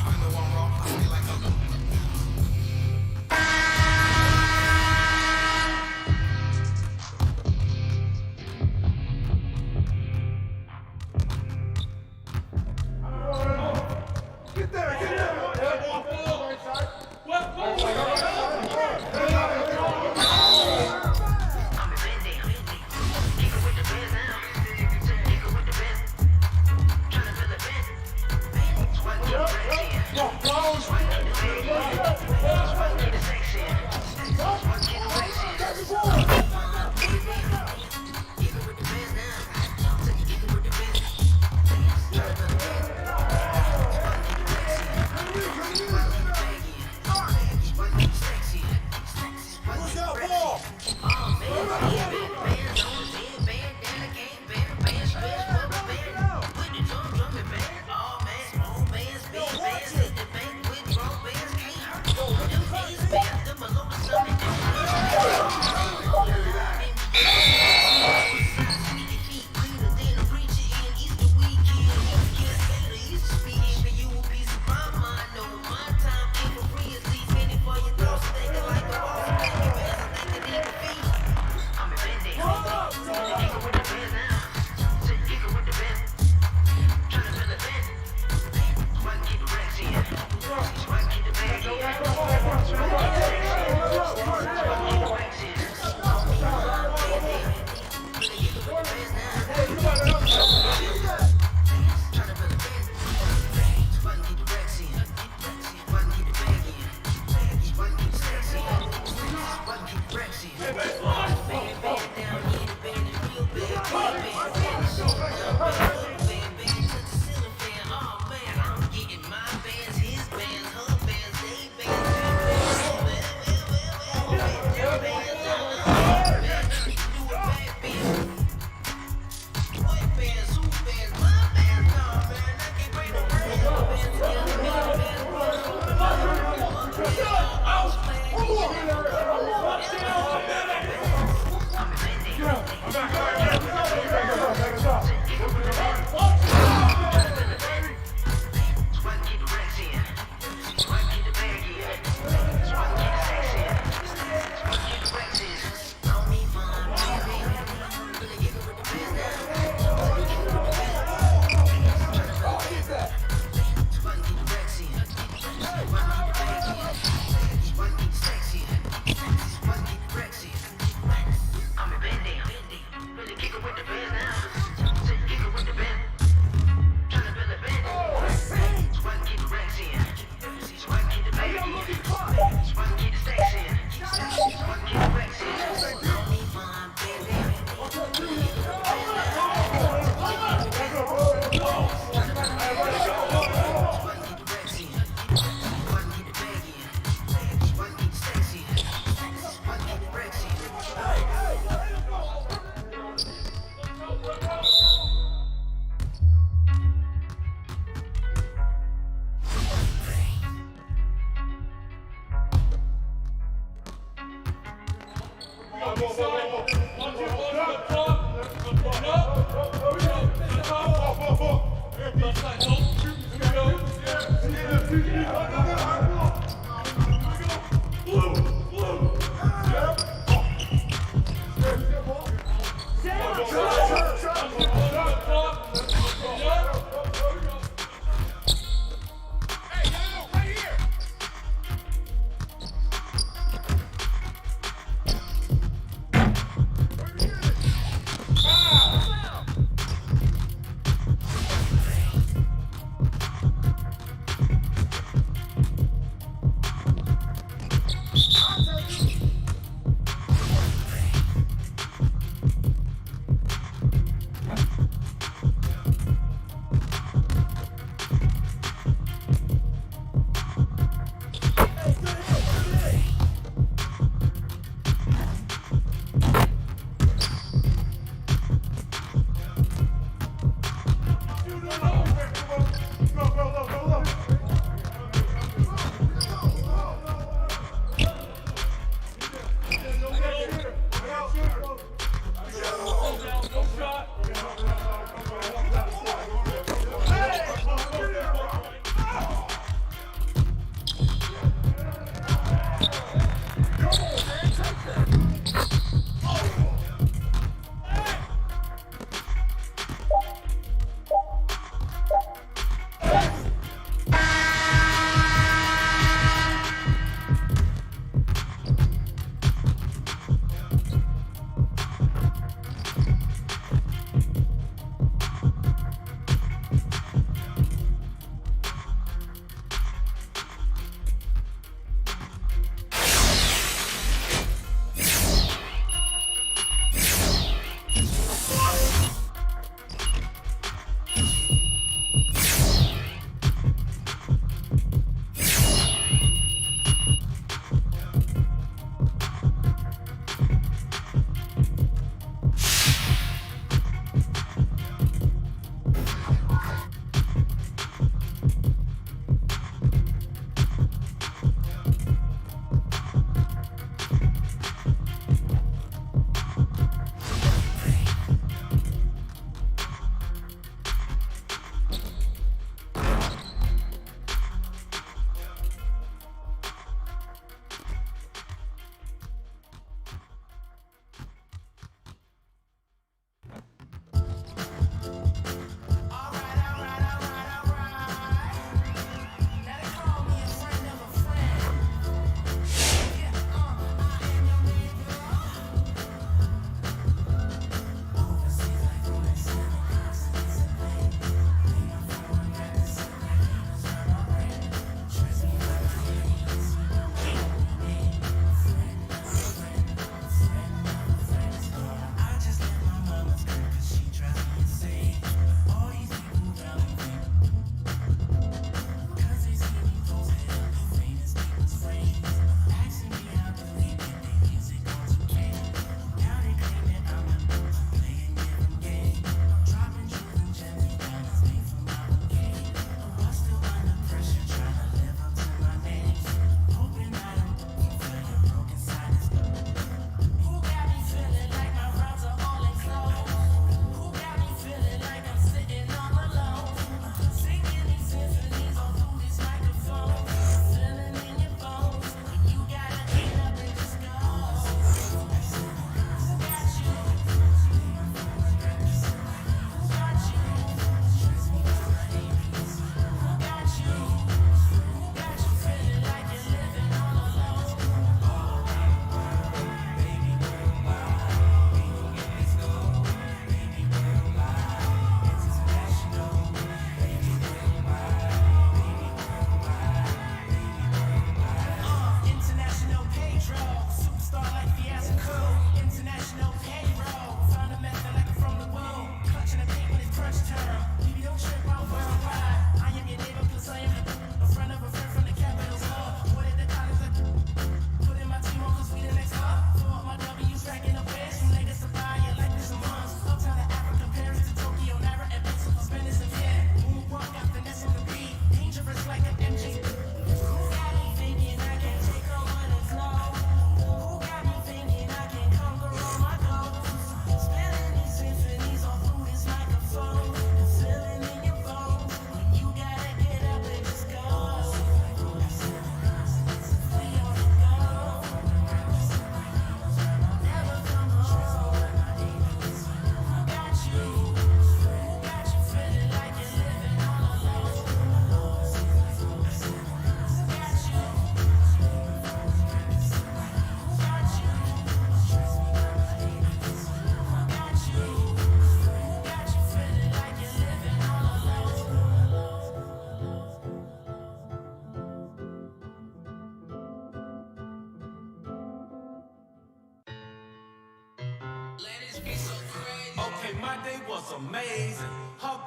Okay, my day was amazing. Her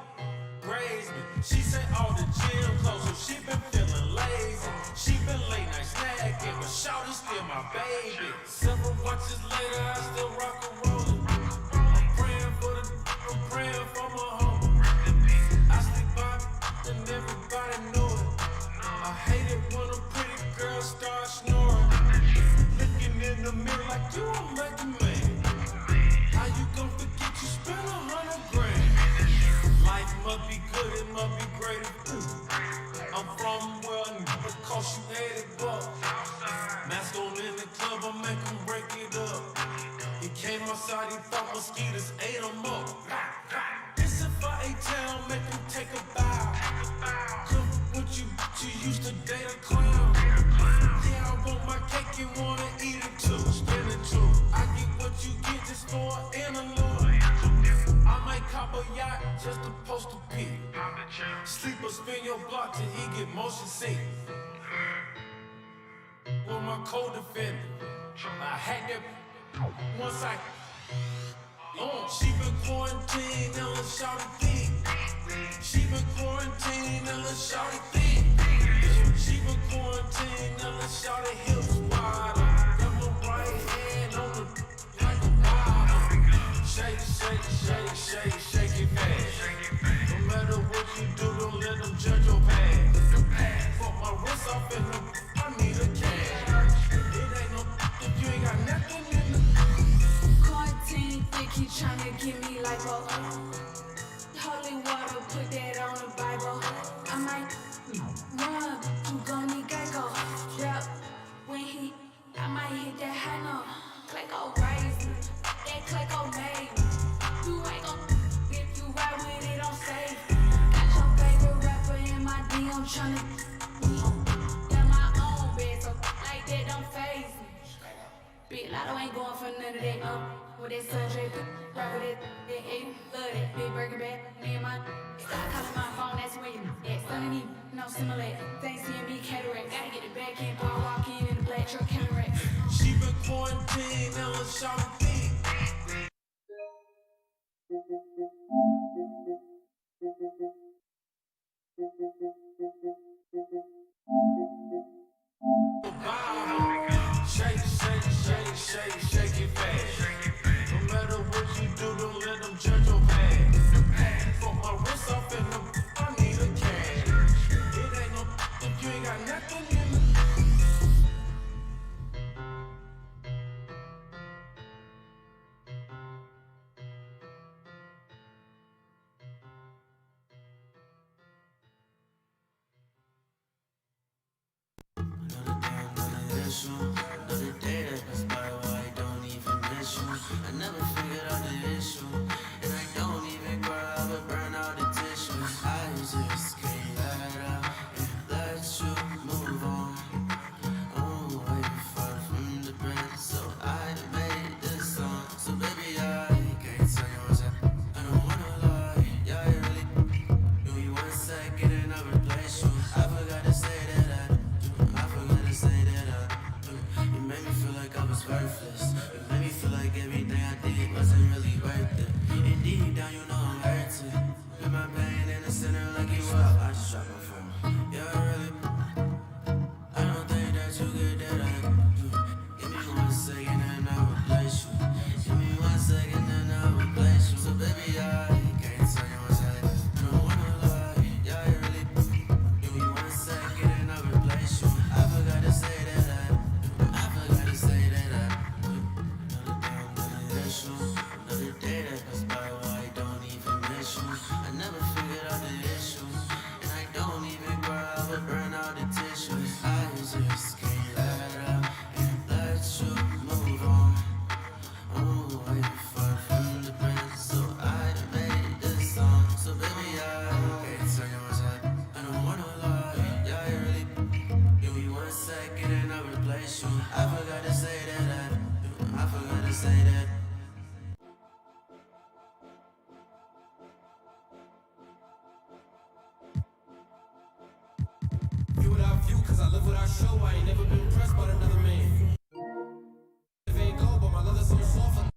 grazed me. She said all the gym closed, so she been feeling lazy. She been late night snacking, but shawty's still my baby. Several watches later, I still rock and rollin'. I'm praying for my home. I sleep by and everybody know it. I hate it when a pretty girl starts snoring. Looking in the mirror like you a lucky man. How you gon' forget you spent $100 grand? Life must be good, it must be great. I'm from where I never cost you $80. Mask on in the club, I make him break it up. He came outside, he thought mosquitoes ate him up. This if I ain't town, make him take a bow. Come with you used to date a clown. Yeah, I want my cake, you wanna eat it too. Spin it too. I get what you get just for an interlude. I might cop a yacht just to post a pic. Sleeper spin your block till he get motion sick. With my co-defendant, I had that once I. She been quarantined and let's shout it thick. She been quarantined and let's shout it thick. She been quarantined and let's shout it hips wide. Got my right hand on the like a bottle. Shake, shake, shake, shake, shake it fast. No matter what you do, don't let them judge your past. Fuck my wrist off and I need a cash. It ain't no if you ain't got nothing in the Quarantine, think he tryna give me lipo. Holy water, put that on the Bible. I might run, you gon' need Geico. Yep, when I might hit that high note. Clayco raised me, that Clayco made me. You ain't gon' if you ride with it on safe. Got your favorite rapper in my DM tryna got my own bed, so like that don't faze me. Big Lotto ain't going for none of that, with that sunshade, rock with that, love that, big burger bag, me and my, stop calling my phone, that's when you, that son me, no simulate, thanks to me, cataract, gotta get it back in, bar walk in the black truck, cataract. She been quarantined and let's shout it thick. Shake, shake, shake, shake, shake it fast. No matter what you do, don't let them judge your past. Fuck my wrist off and I need a cash. It ain't no if you ain't got nothing in the Another day that passed by where I don't even miss you. I never figured out the issue, and I don't even cry but burn out the tissues. I just can't let it out and let you move on. Oh, way far from the breath, so I made this song. So baby, I can't tell you what's up. I don't wanna lie, yeah, I really do you one second and I replace you. I forgot to say that I forgot to say that you made me feel like I was worthless. You made me feel like everything I did wasn't really worth it. And deep down, you know I'm hurting. With my pain in the center like you up. I just dropped my phone. Yeah, really. I don't think that you get that I do. Give me 1 second and I'll replace you. Give me 1 second and I'll replace you. So baby, I can't tell you what's happening. I don't wanna lie. Yeah, I really. Give me 1 second and I'll replace you. I forgot to say that I forgot to say that another day that passed by where I don't even miss you. I never figured out the issue, and I don't even cry but burn out the tissues. I just can't let it out and let you move on. Oh, way far from the present, so I made this song. So baby, I can't tell you what's happening. I don't wanna lie, yeah, I really. Give me 1 second and I'll replace you. I forgot to say that I forgot to say that. View without view, cause I live without show. I ain't never been impressed by another man. If ain't gold, but my leather's so soft.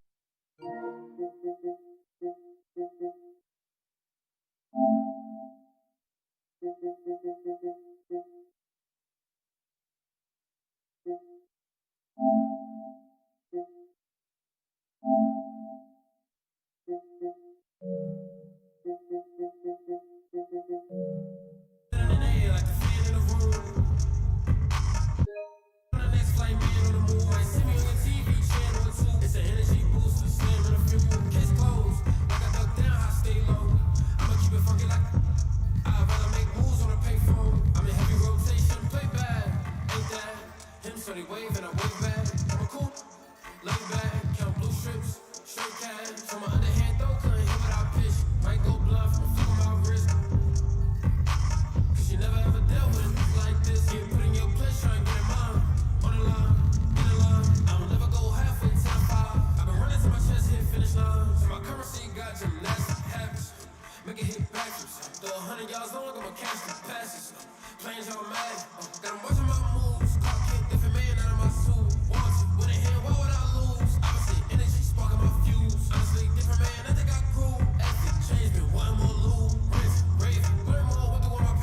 automatic. Got him watching my moves. Caught kid, different man out of my suit. Want it, with a hand, why would I lose? Opposite energy, sparking my fuse. Honestly, different man, I think I grew. Exit, changed me, one more lose. Rinse, brave, learn more, what the one my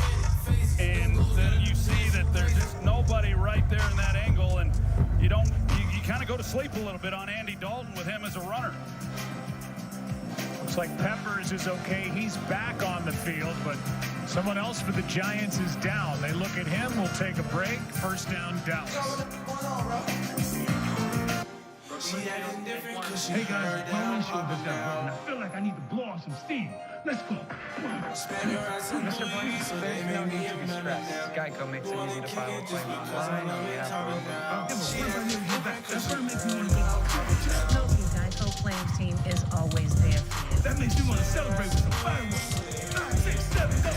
face. And then you see that there's just nobody right there in that angle, and you kind of go to sleep a little bit on Andy Dalton with him as a runner. Looks like Peppers is okay. He's back on the field, but someone else for the Giants is down. They look at him. We'll take a break. First down, Dallas. Hey guys, my windshield is down, and I feel like I need to blow off some steam. Let's go. Mr. Blank, there's no need to be stressed. Geico makes it easy to file a claim online on behalf The Geico claims team is always there for you. That makes you want to celebrate with some fireworks. 5, 6, 7, go.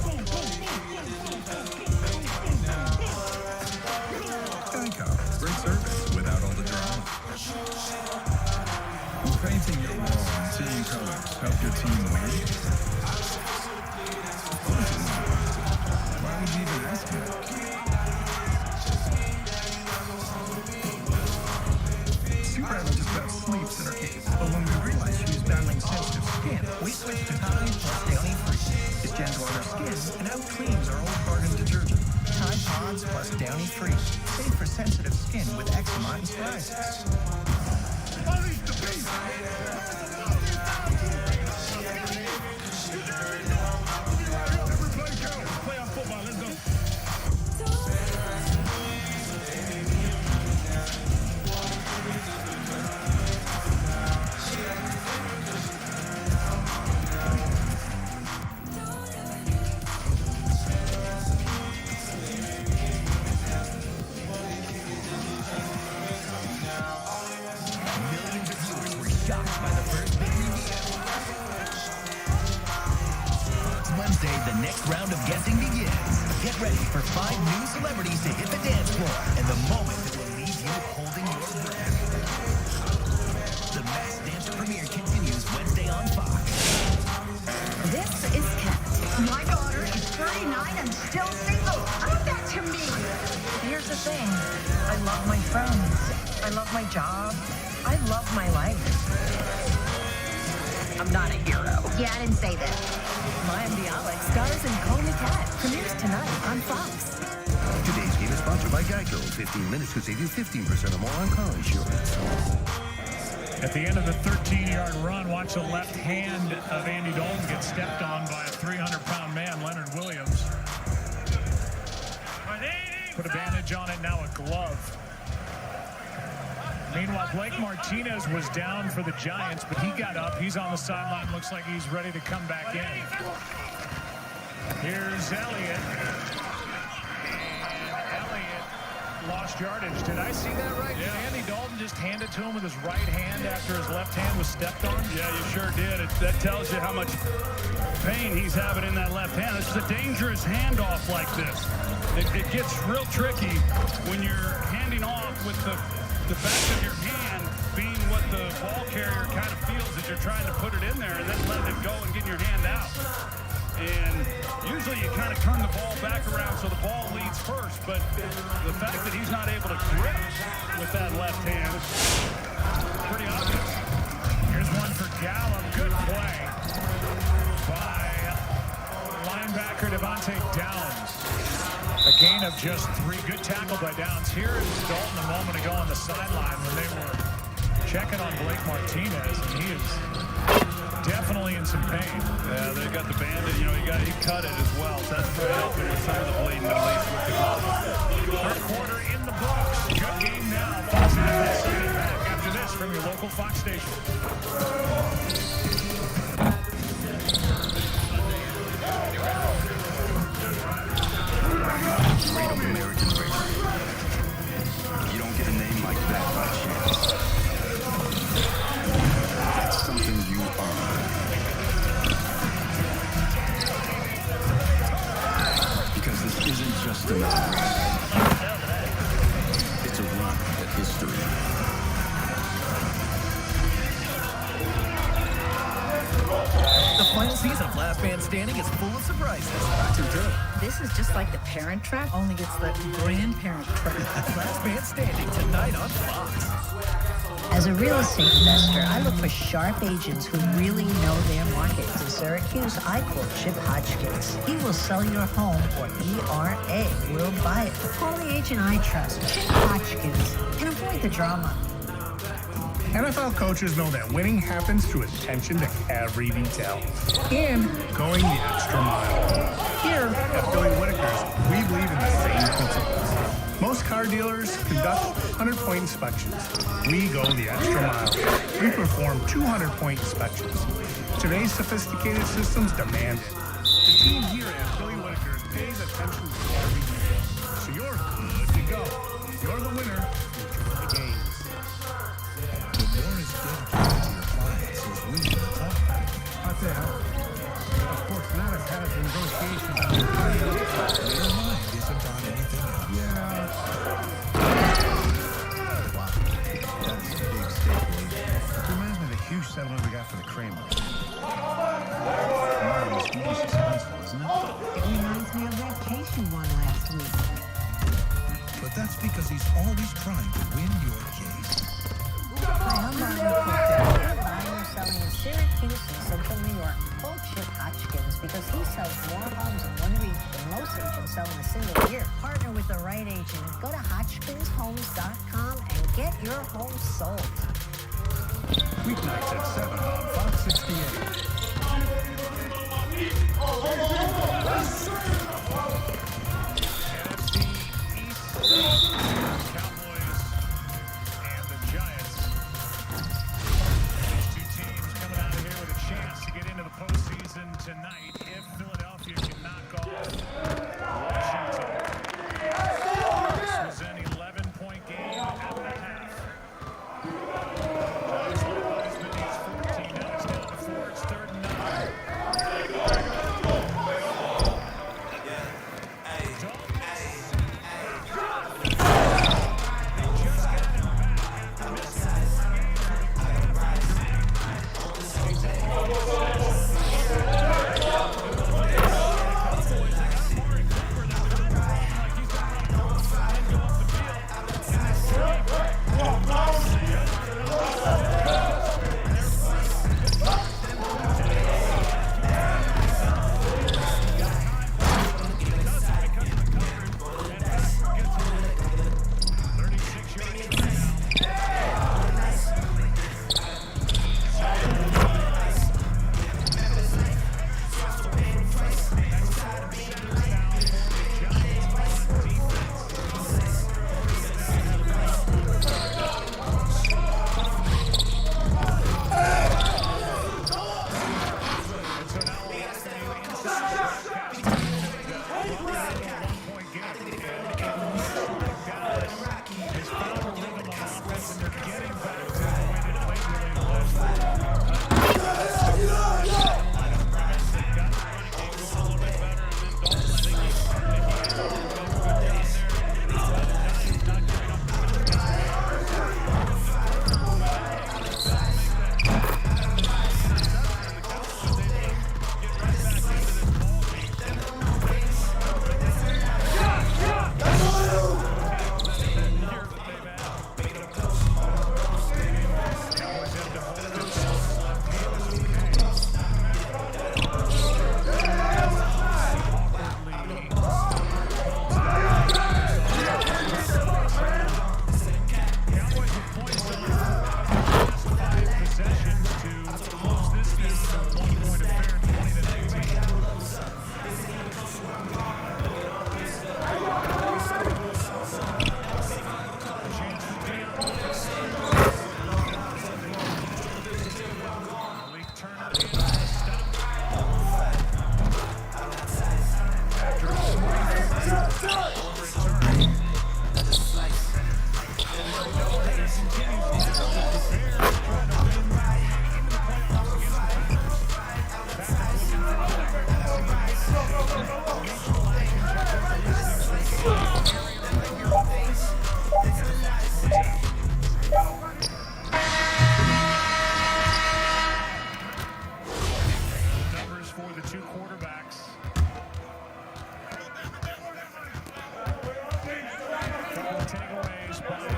Boom, boom, boom, Geico. Great service without all the drama. Will painting your wall and seeing colors help your team win? Why would you even ask me? Super Average about sleeps in her case, but when we realized she was battling sensitive skin, we switched to Tide Plus Downy Free. It's gentle on her skin and out cleans our old bargain detergent. Tide Pods Plus Downy Free. Safe for sensitive skin with eczema and psoriasis. Unleash the beast! Everybody go! Play on football, let's go. Wednesday, the next round of guessing begins. Get ready for 5 new celebrities to hit the dance floor and the moment that will leave you holding your breath. The Masked Dancer premiere continues Wednesday on Fox. This is Kat. My daughter is 39 and still single. How that to me? Here's the thing. I love my friends. I love my job. I love my life. I'm not a hero. Yeah, I didn't say that. Mayim Bialik stars in Call Me Kat. Premieres tonight on Fox. Today's game is sponsored by Geico. 15 minutes could save you 15% or more on car insurance. At the end of the 13-yard run, watch the left hand of Andy Dalton get stepped on by a 300-pound man, Leonard Williams. Put a bandage on it, now a glove. Meanwhile, Blake Martinez was down for the Giants, but he got up. He's on the sideline. Looks like he's ready to come back in. Here's Elliott. And Elliott lost yardage. Did I see that right? Yeah. Did Andy Dalton just hand it to him with his right hand after his left hand was stepped on? Yeah, you sure did. That tells you how much pain he's having in that left hand. This is a dangerous handoff like this. It gets real tricky when you're handing off with the back of your hand being what the ball carrier kind of feels as you're trying to put it in there and then let it go and get your hand out. And usually you kind of turn the ball back around so the ball leads first, but the fact that he's not able to grip with that left hand is pretty obvious. Here's one for Gallup. Good play by linebacker Devontae Downs. A gain of just 3. Good tackle by Downs. Here is Dalton a moment ago on the sideline when they were checking on Blake Martinez, and he is definitely in some pain. Yeah, they got the bandage. You know, he cut it as well. So that's probably helping with some of the bleeding, at least with the glove. Third quarter in the books. Good game now. Fox has it back after this from your local Fox station. Freedom American racer. You don't get a name like that by chance. That's something you earn. Because this isn't just another race. It's a run at history. The final season of Last Man Standing is full of surprises. Too good. This is just like the Parent Trap, only it's the Grandparent Trap. Last Man Standing tonight on Fox. As a real estate investor, I look for sharp agents who really know their market. In Syracuse, I call Chip Hodgkins. He will sell your home, or ERA will buy it. Call the agent I trust, Chip Hodgkins, and avoid the drama. NFL coaches know that winning happens through attention to every detail and going the extra mile. Here at Billy Whitaker's, we believe in the same principles. Most car dealers conduct 100-point inspections. We go the extra mile. We perform 200-point inspections. Today's sophisticated systems demand it. The team here at Billy Whitaker's pays attention to every detail. So you're good to go. You're the winner. Enjoy the games. When you're as dedicated to your clients as we at the top, I'll say, of course, not as head of negotiations. your mind isn't on anything else. Yeah. Wow, that's a big statement. It reminds me of the huge settlement we got for the Kramer. Wow, it's really suspenseful, isn't it? It reminds me of that case you won last week. But that's because he's always trying to win your case. Hi, I'm Martin Cooper. Buying or selling in Syracuse and Central New York. Call Chip Hodgkins because he sells more homes in 1 week than most agents sell in a single year. Partner with the right agent. Go to HodgkinsHomes.com and get your home sold. Weeknights at 7 on Fox 68. Cowboys and the Giants. These two teams coming out of here with a chance to get into the postseason tonight if Philadelphia can knock off Washington. This was an 11-point game at the half. Giants led by as many as 14. Now it's down to 4. It's 3rd and 9.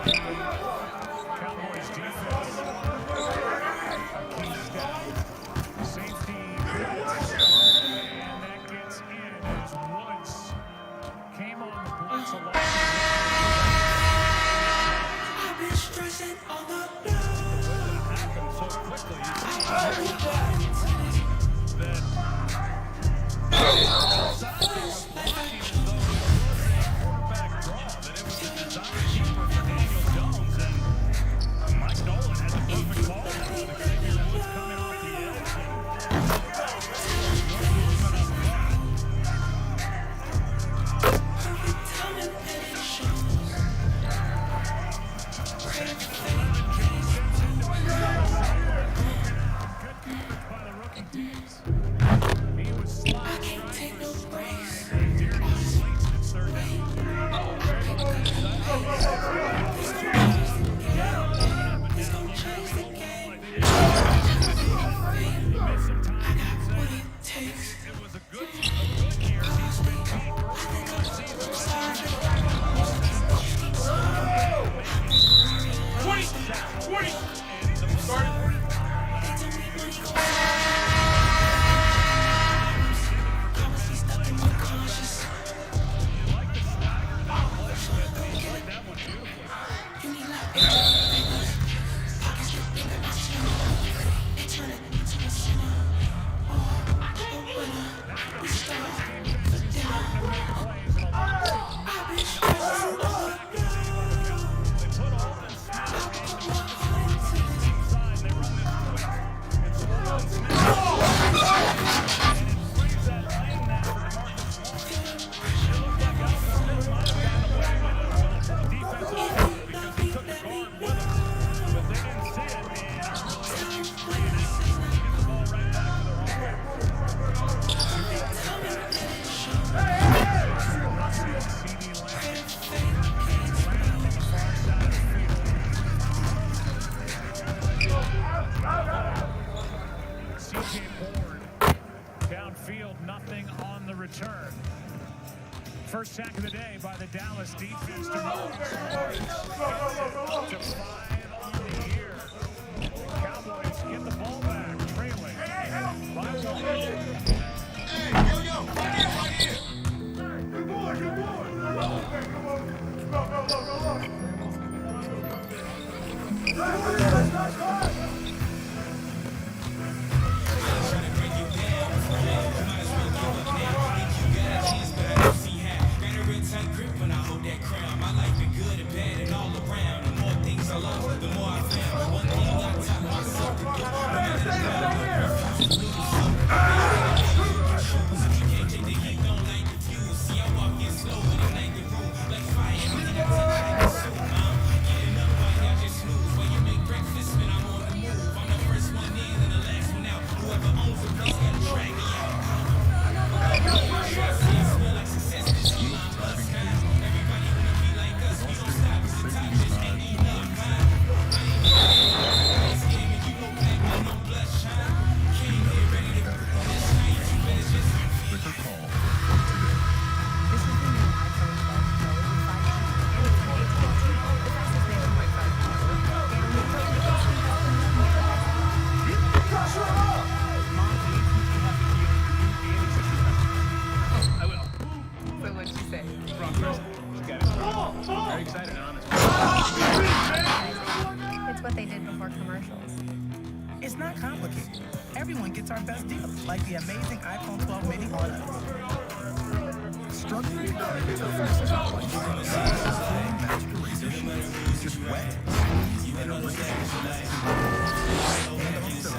Cowboys defense. Key step. Safety. And that gets in as Woods came on the blitz along. I've been stressing all the blood. It happened so quickly. Nothing on the return. First sack of the day by the Dallas defense to move. Up to 5 on the year. The Cowboys get the ball back, trailing. Hey, yo, right here. Good boy, good boy. It's what they did before commercials. It's not complicated. Everyone gets our best deal, like the amazing iPhone 12 mini on us. Struggling to get your first magic eraser sheets. Just wet, squeeze, and erase. And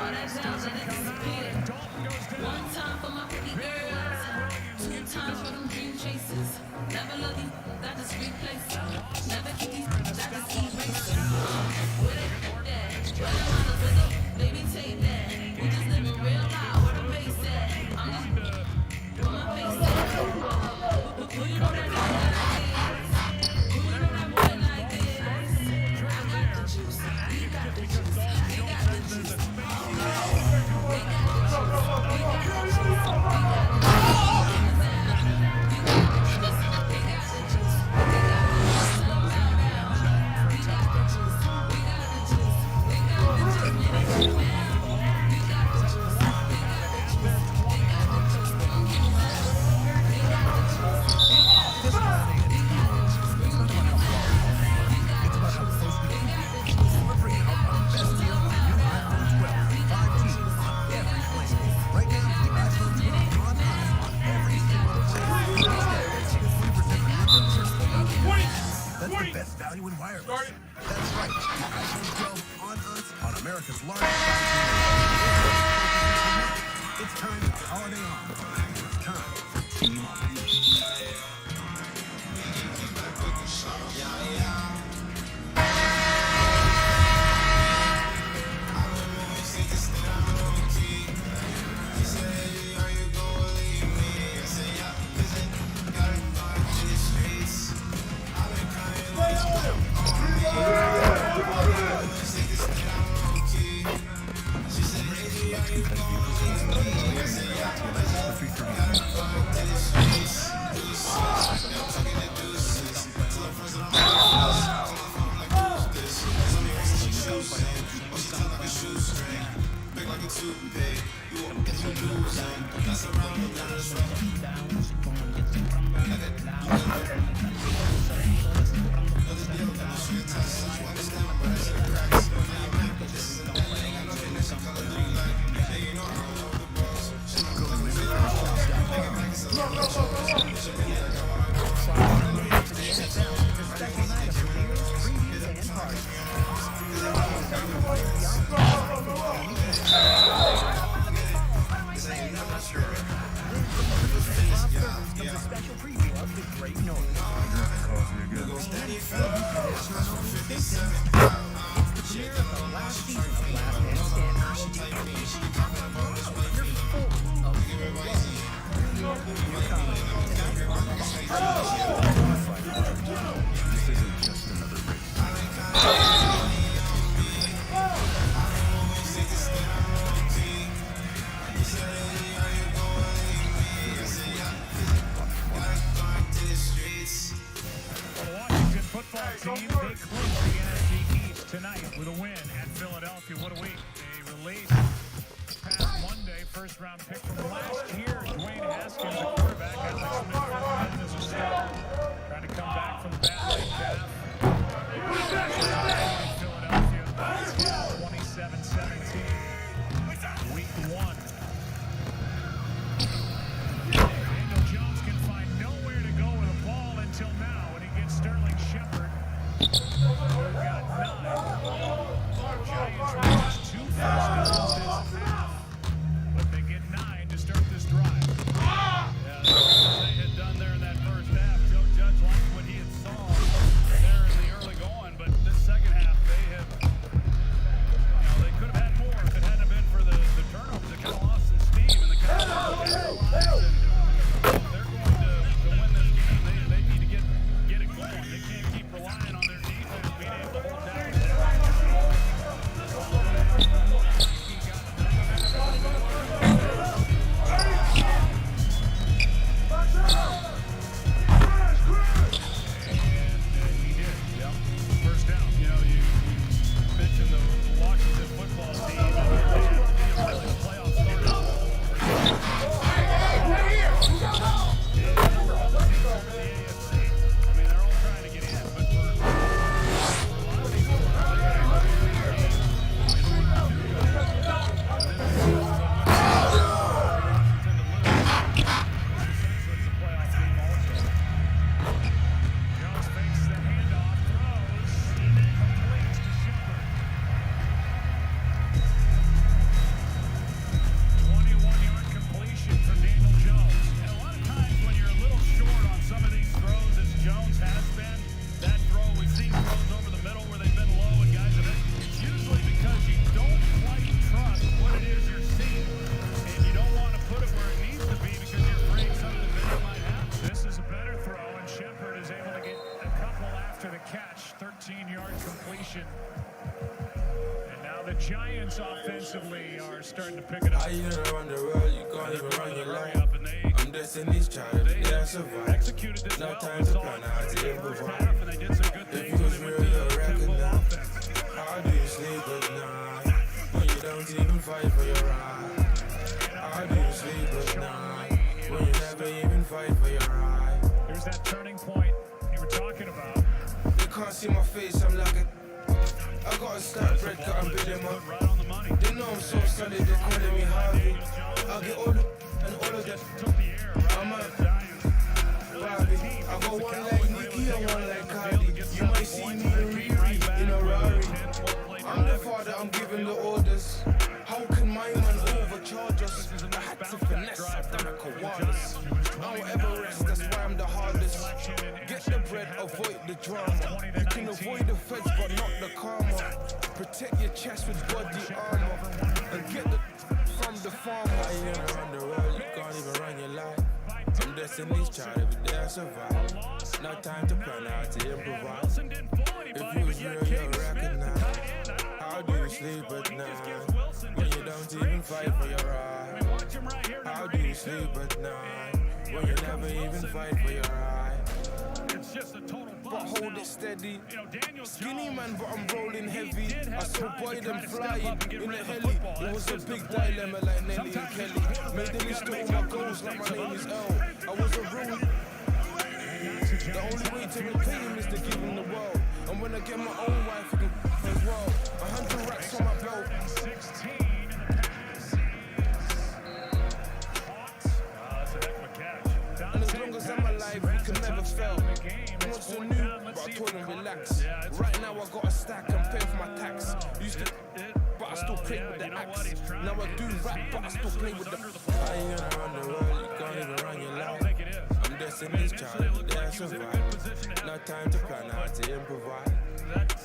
all that doubt, let it disappear. One time for my pretty girls, 2 times for them dream chasers. Never love you, that is replace. Never keep these, that is eraser. Where they at? Where the models with the baby tape at? We just living real loud, where the bass at? I'm just where my face at. Who you know that boy like this? Who you know that boy like this? I got the juice, we got the juice, we got the juice. We got the juice, we got the juice, we got the juice. That's the best value in wireless. That's right. The iPhone 12 on us on America's largest 5G. It's time for holiday on. It's time for T-Mobile. The Giants offensively are starting to pick it up. I used to run the world, you can't even run your life. I'm Destiny's child, they have survived. Executed this No well. time We to saw plan it how in to the first improvise. half, and they did some good If things you when was they real, went to you'll tempo recognize. offense. How do you sleep at night when you don't even fight for your right? How do you sleep at night when you never even fight for your right? Here's that turning point you were talking about. They can't see my face, I'm like a... I got a stack bread cut and build them up. Right on the money. They know I'm so solid, they calling me Harvey. I get all of and all of them. Took the air right I'm out a of the Giants. Bobby. I got one like Nicky and one like Cardi. You might see me in Riri in a Rari. I'm the father, I'm giving the orders. How can my man overcharge us? I had to finesse, I've done a koalas. I don't ever rest, that's why I'm the hardest. Get the bread, avoid the drama. You can avoid the feds, but not the karma. Protect your chest with body armor. And get the from the farmer. I ain't around the world, you can't even run your life. I'm Destiny's child, every day I survive. No time to plan how to improvise. If you was real, you'll recognize. How do you sleep at night when you don't even fight for your right? How do you sleep at night when you never even fight for your right? It's just a total But hold it steady. Skinny man, but I'm rolling heavy. I saw boy them flying in the heli. It was a big dilemma like Nelly and Kelly. Made them list all my goals like my name is L. I was a real. The only way to repay him is to give him the world. And when I get my own wife, I can as well. 100 racks on my belt. 16. And as long as I'm alive, we can never fail. What's so new? But I told him relax. Right now I got a stack and pay for my tax. Used to, but I still play with the axe. Now I do rap, but I still play with the. I ain't gonna run the world, you can't even run your life. I'm Destiny's child, yeah, I survive. No time to plan how to improvise.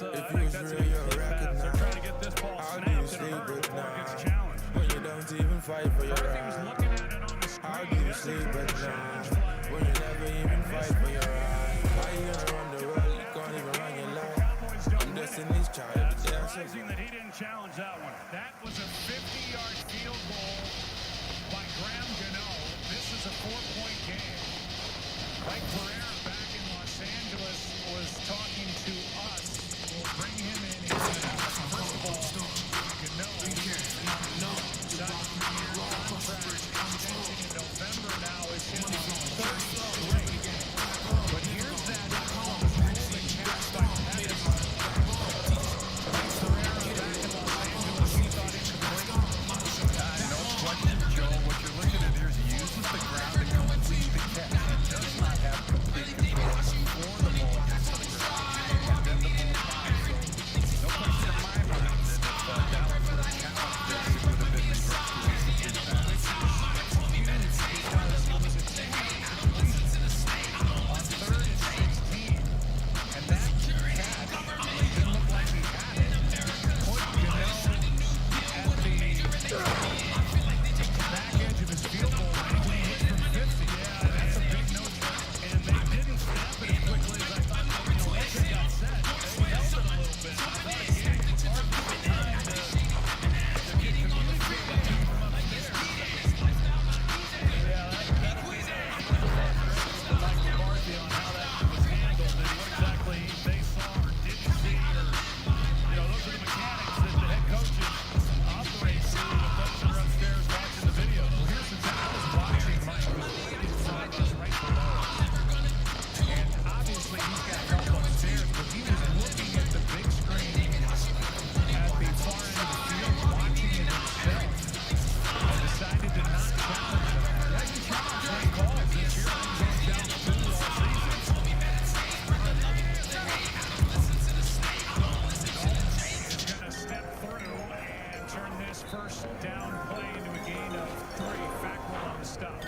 If you was real, you'll recognize. How do you sleep at night when you don't even fight for your right? How do you sleep at night when you never even fight for your right? Why you gonna run the world, you can't even run your life? I'm Destiny's child, yeah, I survive. Surprising that he didn't challenge that one. That was a 50-yard field goal by Graham Gano. This is a 4-point game. Mike Pereira back in Los Angeles was talking to us. We'll bring him in here. First of all, Gano signed 3-year contract ending in November now. Is in his third straight. But here's that Columbus ruling catch by Pettis. No question, Joe. What you're looking at here is he uses the ground to complete the catch. He does not have complete control for the ball against the ground. And then the ball flies. So, no question in my mind that if Dallas would have challenged this, it would have been reversed to his advantage. It was a 10-yard completion on 3rd and 16. And that catch didn't look like he had it. Put Gano at the back edge of his field goal range. He hit from 50. Yeah, that's a big no-trip. And they didn't snap it as quickly as I thought. Once it got set, they held it a little bit. I thought it gave hard time to get communicated from up there. Yeah, that'll be Mike McCarthy on how that was handled and what exactly they saw or didn't see, or those are the mechanics that the head coaches operate through with those that are upstairs watching the video. Well, here's the thing. I was watching Mike inside us right below, and obviously he's got help upstairs, but he was looking at the big screen at the far end of the field, watching it himself, and decided to not challenge him. He hasn't challenged any calls this year. He's down to 2 all season. Is going to step through and turn this first down play into a gain of 3. Fackrell on the stop.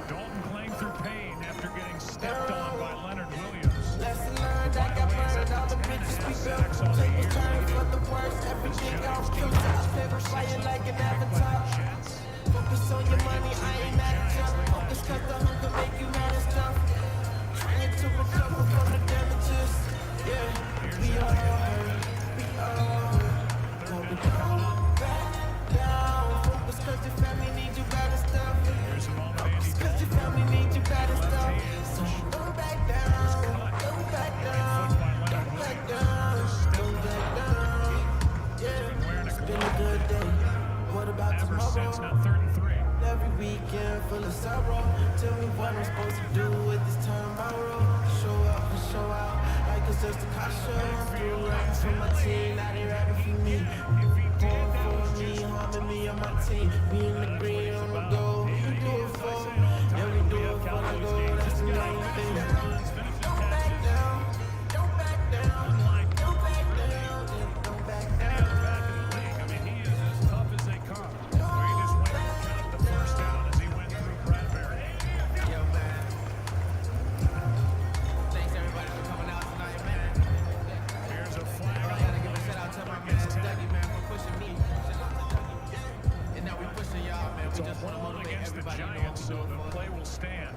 Dalton playing through pain after getting stepped on by Leonard Williams. Lesson learned, I got burned, all the bitches be built. Take a turn for the worst, everything gon' kill. I paper flying like an avatar. Focus on your money, I ain't mad at you. Focus cause the hunger make you mad as stuff. Trying to recover from the damages. Yeah, we all hurt, we all another day. What about Ever tomorrow? since, now 3rd and 3. Every weekend full of sorrow. Tell me what I'm supposed to do with this time borrow. Show up and show out like it's just a car show. I'm through rapping for my team, now they rapping for me. Going for me, harming me on my team. We in the green on the goal. Who you do it for? Yeah, we do it for the goal. That's the main thing. Don't back down. Don't back down. Don't back down. Don't back down. I mean, he is as tough as they come. He just went and got the first down as he went through Bradbury. Yo, man. Thanks everybody for coming out tonight, man. Here's a flag. I gotta give a shout out to my man Dougie, man, for pushing me. And now we pushing y'all, man. We just want to motivate Against the everybody. Giants, so the play will stand.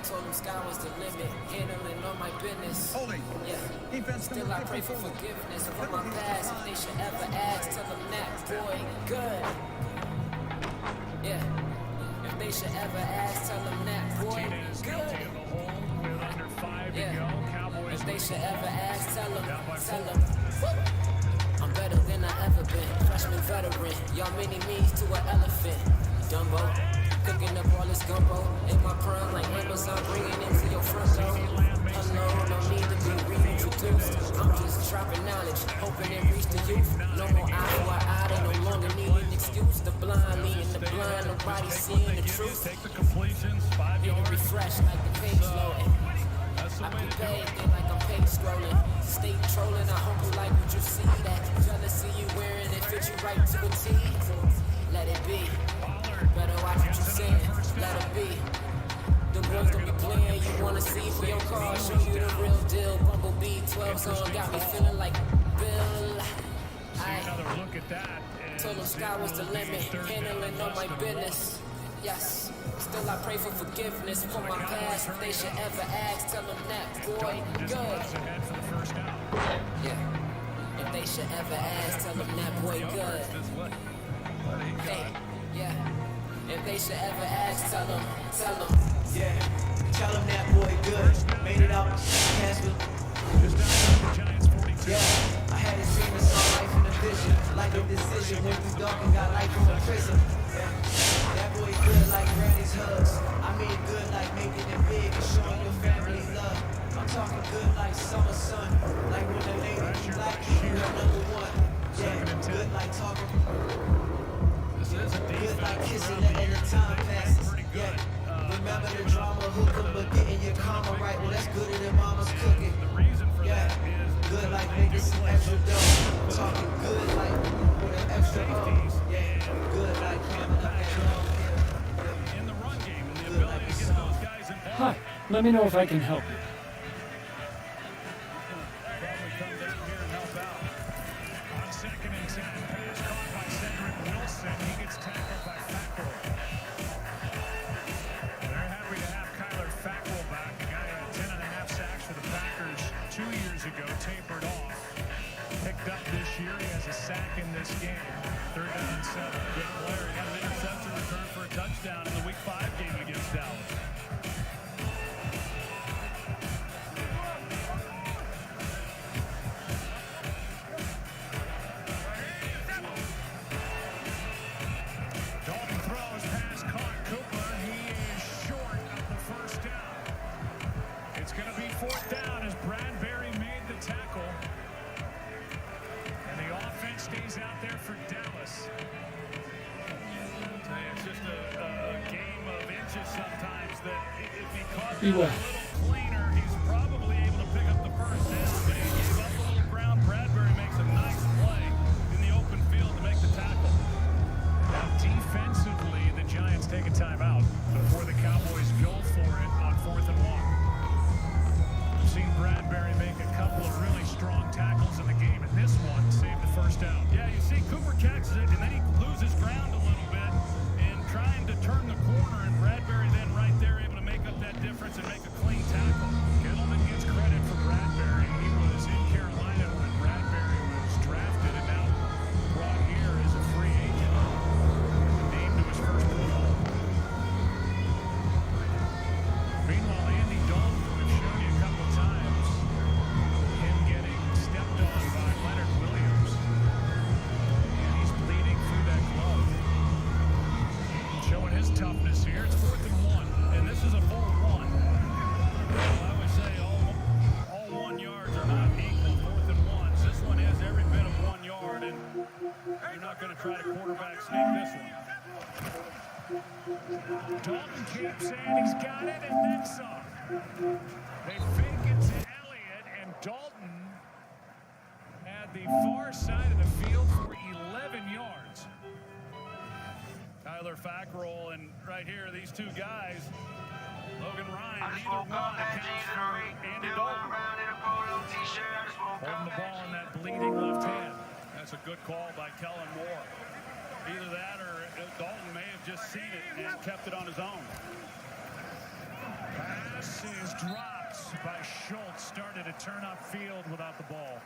Told him sky was the limit, handling all my business. Holding. Yeah. Defense Still number I pray for 54. forgiveness for my past. If they should ever ask, tell them that boy good. Yeah. If they should ever ask, tell them that boy good. With under 5 to Yeah. go, Cowboys. If they should ever ask, tell them. I'm better than I ever been. Freshman veteran, y'all mini me's to an elephant. Dumbo. Cooking up all this gumbo in my prime, like Amazon bringing it to your front door. Alone, no need to be reintroduced. I'm just dropping knowledge, hoping it reach the youth. No more eye for eye, they no longer need an excuse. The blind leading the blind, nobody seeing the truth. Take the completions, 5 Need to yards. refresh like the page loading. That's the I way be to do it. paid, they like I'm paid scrolling. Stay trolling, I hope you like what you see. That jealousy you wearing, it fit you right to a T. Let it be. Better watch what you saying, let it be. The boys don't be playing, you wanna see for your car, show you the real deal. Bumblebee 12 on, got me feeling like Bill. Another look at that. Told them sky was the limit, handling all my business. Yes, still I pray for forgiveness for my past. If they should ever ask, tell them that boy good. Yeah, if they should ever ask, tell them that boy good. Hey, yeah. If they should ever ask, tell them. Yeah, tell them that boy good. Made it out, Casper. Yeah, I hadn't seen this all life in a vision. Like a decision, went through dark and got life from a prison. Yeah, that boy good like granny's hugs. I mean good like making it big and showing your family love. I'm talking good like summer sun. Like when the lady be black, you're number one. Yeah, good like talking. Good like kissing, letting the time passes. Yeah, remember the drama, hook 'em, but getting your karma right. Well, that's gooder than mama's cooking. Yeah, good like making some extra dough. Talking good like with an extra O. Yeah, good like coming up that in the run game and the ability to get those guys involved. Hi, let me know if I can help you. Probably come down here and help out. On 2nd and 10, pass caught by Cedric Wilson. He gets tackled by Fackrell. They're happy to have Kyler Fackrell back. The guy had 10.5 sacks for the Packers 2 years ago, tapered off. Picked up this year. He has a sack in this game. 3rd down and 7. Good player. He got an interception return for a touchdown in the Week 5 game against Dallas. Dalton throws, pass caught. Cooper, he is short of the first down. It's going to be 4th down as Bradbury made the tackle. And the offense stays out there for Dallas. It's just a game of inches sometimes that if he caught it a little cleaner, he's probably able to pick up the first down. But he gave up a little ground. Bradbury makes a nice play in the open field to make the tackle. Now defensively, the Giants take a timeout before the Cowboys go for it on 4th and 1. We've seen Bradbury make a couple of really strong tackles in the game, and this one saved the first down. Yeah, you see Cooper catches it, and then he loses ground a little bit in trying to turn the corner, and Bradbury then right there able to make up that difference and make a clean tackle. Kittleman gets credit for Bradbury. He was in Carolina when Bradbury was drafted and now brought here as a free agent. you're not going to try to quarterback sneak this one. Dalton keeps saying he's got it and then some. They fake it to Elliott, and Dalton at the far side of the field for 11 yards. Tyler Fackrell, and right here, these two guys, Logan Ryan, neither one accounts for Andy Dalton. Holding the ball in that bleeding left hand. That's a good call by Kellen Moore. Either that or Dalton may have just seen it and kept it on his own. Pass is dropped by Schultz. Started to turn upfield without the ball.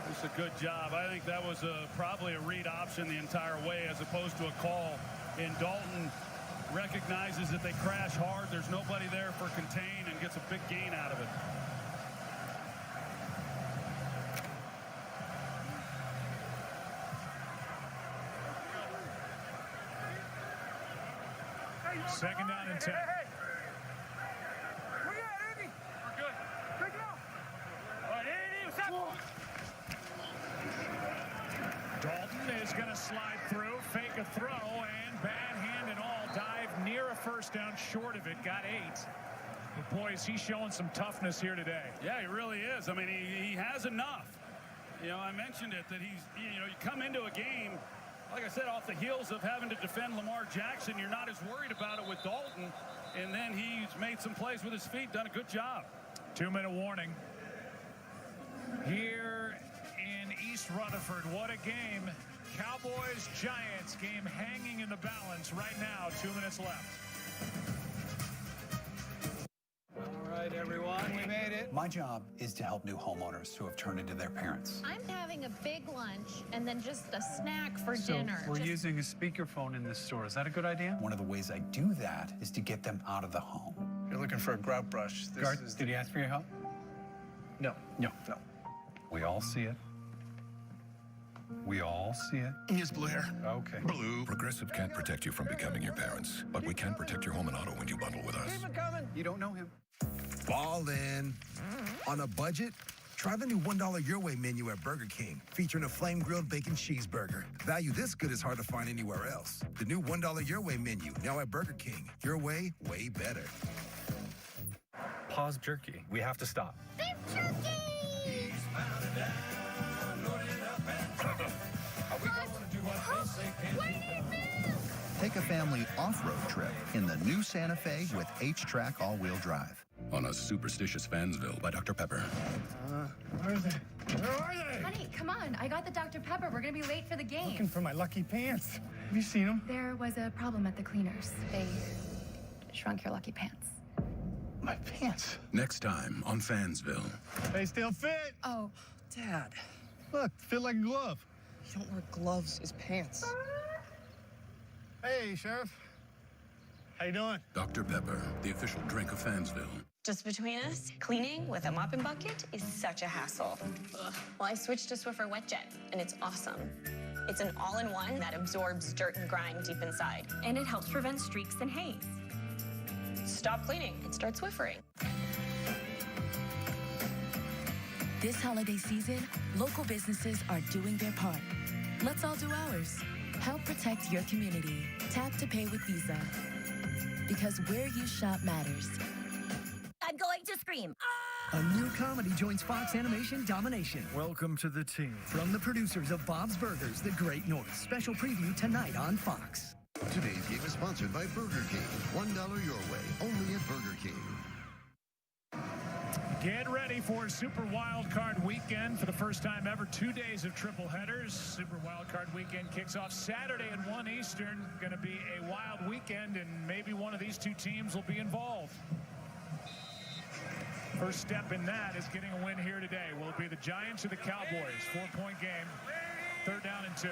It's a good job. I think that was probably a read option the entire way as opposed to a call. And Dalton recognizes that they crash hard. There's nobody there for contain and gets a big gain out of it. Second down and 10. We're good, Andy. We're good. Pick it up. All right, Andy, what's up? Dalton is going to slide through, fake a throw, and bad hand and all. Dive near a first down, short of it. Got 8. But boy, is he showing some toughness here today. Yeah, he really is. I mean, he has enough. You know, I mentioned it that he's, you know, you come into a game, like I said, off the heels of having to defend Lamar Jackson, you're not as worried about it with Dalton. And then he's made some plays with his feet, done a good job. 2-minute warning. Here in East Rutherford, what a game. Cowboys-Giants game hanging in the balance right now. 2 minutes left. All right, everyone, we made it. My job is to help new homeowners who have turned into their parents. I'm having a big lunch and then just a snack for dinner. We're using a speakerphone in this store. Is that a good idea? One of the ways I do that is to get them out of the home. You're looking for a grout brush. Did he ask for your help? No. No. We all see it. We all see it. Here's blue hair. Okay. Blue. Progressive can't protect you from becoming your parents, but we can protect your home and auto when you bundle with us. Keep it coming. You don't know him. Ballin'. On a budget? Try the new $1 Your Way menu at Burger King, featuring a flame-grilled bacon cheeseburger. Value this good is hard to find anywhere else. The new $1 Your Way menu, now at Burger King. Your way, way better. Pause jerky. We have to stop. Beef jerky! Take a family off-road trip in the new Santa Fe with H-Track all-wheel drive. On a superstitious Fansville by Dr. Pepper. Where is it? Where are they? Honey, come on. I got the Dr. Pepper. We're going to be late for the game. Looking for my lucky pants. Have you seen them? There was a problem at the cleaners. They shrunk your lucky pants. My pants. Next time on Fansville. They still fit. Oh, Dad. Look, fit like a glove. You don't wear gloves as pants. Hey, Sheriff. How you doing? Dr. Pepper, the official drink of Fansville. Just between us, cleaning with a mopping bucket is such a hassle. Ugh. Well, I switched to Swiffer WetJet, and it's awesome. It's an all-in-one that absorbs dirt and grime deep inside, and it helps prevent streaks and haze. Stop cleaning and start Swiffering. This holiday season, local businesses are doing their part. Let's all do ours. Help protect your community. Tap to pay with Visa. Because where you shop matters. I'm going to scream. A new comedy joins Fox Animation Domination. Welcome to the team. From the producers of Bob's Burgers, The Great North. Special preview tonight on Fox. Today's game is sponsored by Burger King. $1 your way, only at Burger King. Get ready for Super Wild Card Weekend. For the first time ever, 2 days of triple headers. Super Wild Card Weekend kicks off Saturday at 1 Eastern. Going to be a wild weekend, and maybe one of these two teams will be involved. First step in that is getting a win here today. Will it be the Giants or the Cowboys? 4-point game. 3rd down and 2.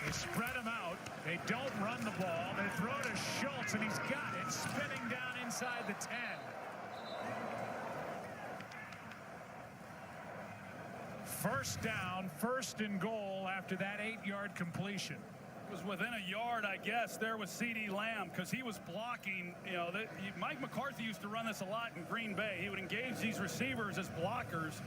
They spread him out. They don't run the ball. They throw to Schultz, and he's got it, spinning down inside the 10. First down, 1st and goal after that 8-yard completion. was within a yard, I guess, there with CeeDee Lamb, because he was blocking. You know, Mike McCarthy used to run this a lot in Green Bay. He would engage these receivers as blockers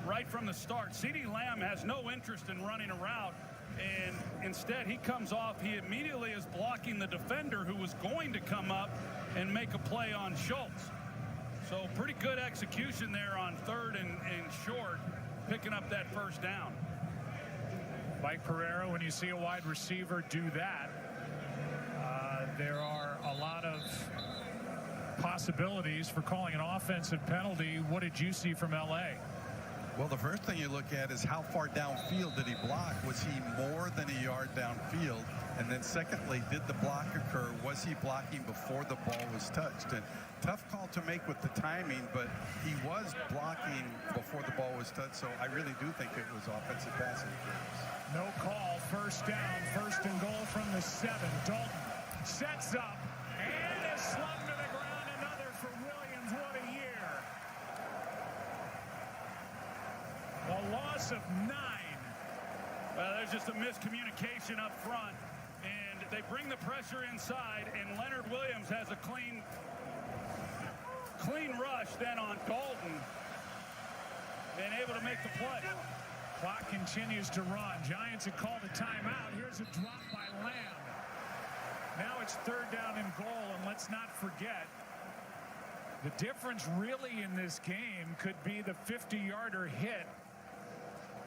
right from the start. CeeDee Lamb has no interest in running a route, and instead he comes off. He immediately is blocking the defender who was going to come up and make a play on Schultz. So pretty good execution there on 3rd and short, picking up that first down. Mike Pereira, when you see a wide receiver do that, there are a lot of possibilities for calling an offensive penalty. What did you see from LA? Well, the first thing you look at is how far downfield did he block? Was he more than a yard downfield? And then secondly, did the block occur? Was he blocking before the ball was touched? And tough call to make with the timing, but he was blocking before the ball was touched, so I really do think it was offensive pass interference. No call, first down, 1st and goal from the 7. Dalton sets up and is slung to the ground. Another for Williams. What a year. A loss of 9. There's just a miscommunication up front, and they bring the pressure inside, and Leonard Williams has a clean rush then on Dalton, and able to make the play. Clock continues to run. Giants have called a timeout. Here's a drop by Lamb. Now it's 3rd down and goal, and let's not forget, the difference really in this game could be the 50-yarder hit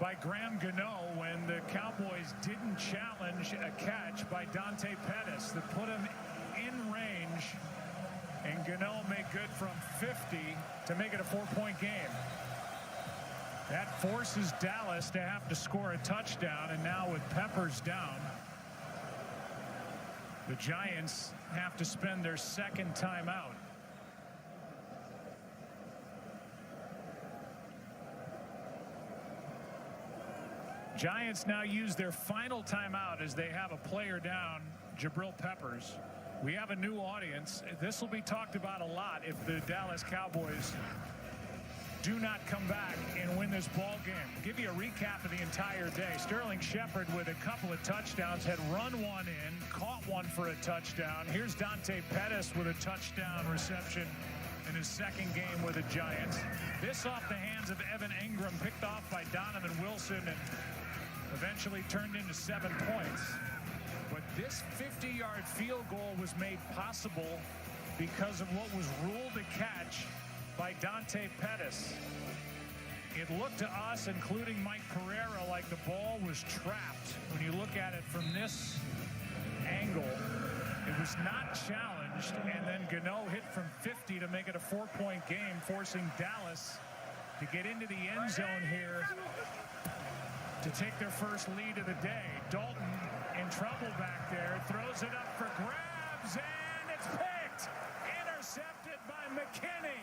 by Graham Gano when the Cowboys didn't challenge a catch by Dante Pettis that put him in range, and Gano made good from 50 to make it a 4-point game. That forces Dallas to have to score a touchdown, and now with Peppers down, the Giants have to spend their 2nd timeout. Giants now use their final timeout as they have a player down, Jabril Peppers. We have a new audience. This will be talked about a lot if the Dallas Cowboys do not come back and win this ball game. I'll give you a recap of the entire day. Sterling Shepard with a couple of touchdowns, had run one in, caught one for a touchdown. Here's Dante Pettis with a touchdown reception in his 2nd game with the Giants. This off the hands of Evan Ingram, picked off by Donovan Wilson, and eventually turned into 7 points. But this 50-yard field goal was made possible because of what was ruled a catch by Dante Pettis. It looked to us, including Mike Pereira, like the ball was trapped. When you look at it from this angle, it was not challenged, and then Gano hit from 50 to make it a 4-point game, forcing Dallas to get into the end zone here to take their first lead of the day. Dalton in trouble back there, throws it up for grabs, and it's picked. Intercepted by McKinney.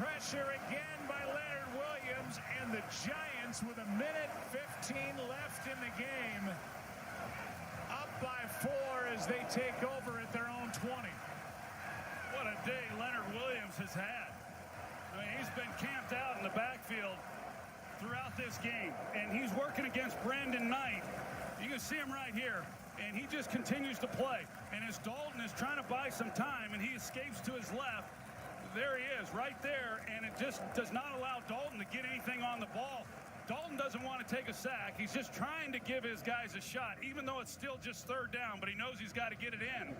Pressure again by Leonard Williams, and the Giants with 1:15 left in the game, up by 4 as they take over at their own 20. What a day Leonard Williams has had. I mean, he's been camped out in the backfield throughout this game, and he's working against Brandon Knight. You can see him right here, and he just continues to play. And as Dalton is trying to buy some time, and he escapes to his left, there he is right there, and it just does not allow Dalton to get anything on the ball. Dalton doesn't want to take a sack. He's just trying to give his guys a shot, even though it's still just 3rd down, but he knows he's got to get it in.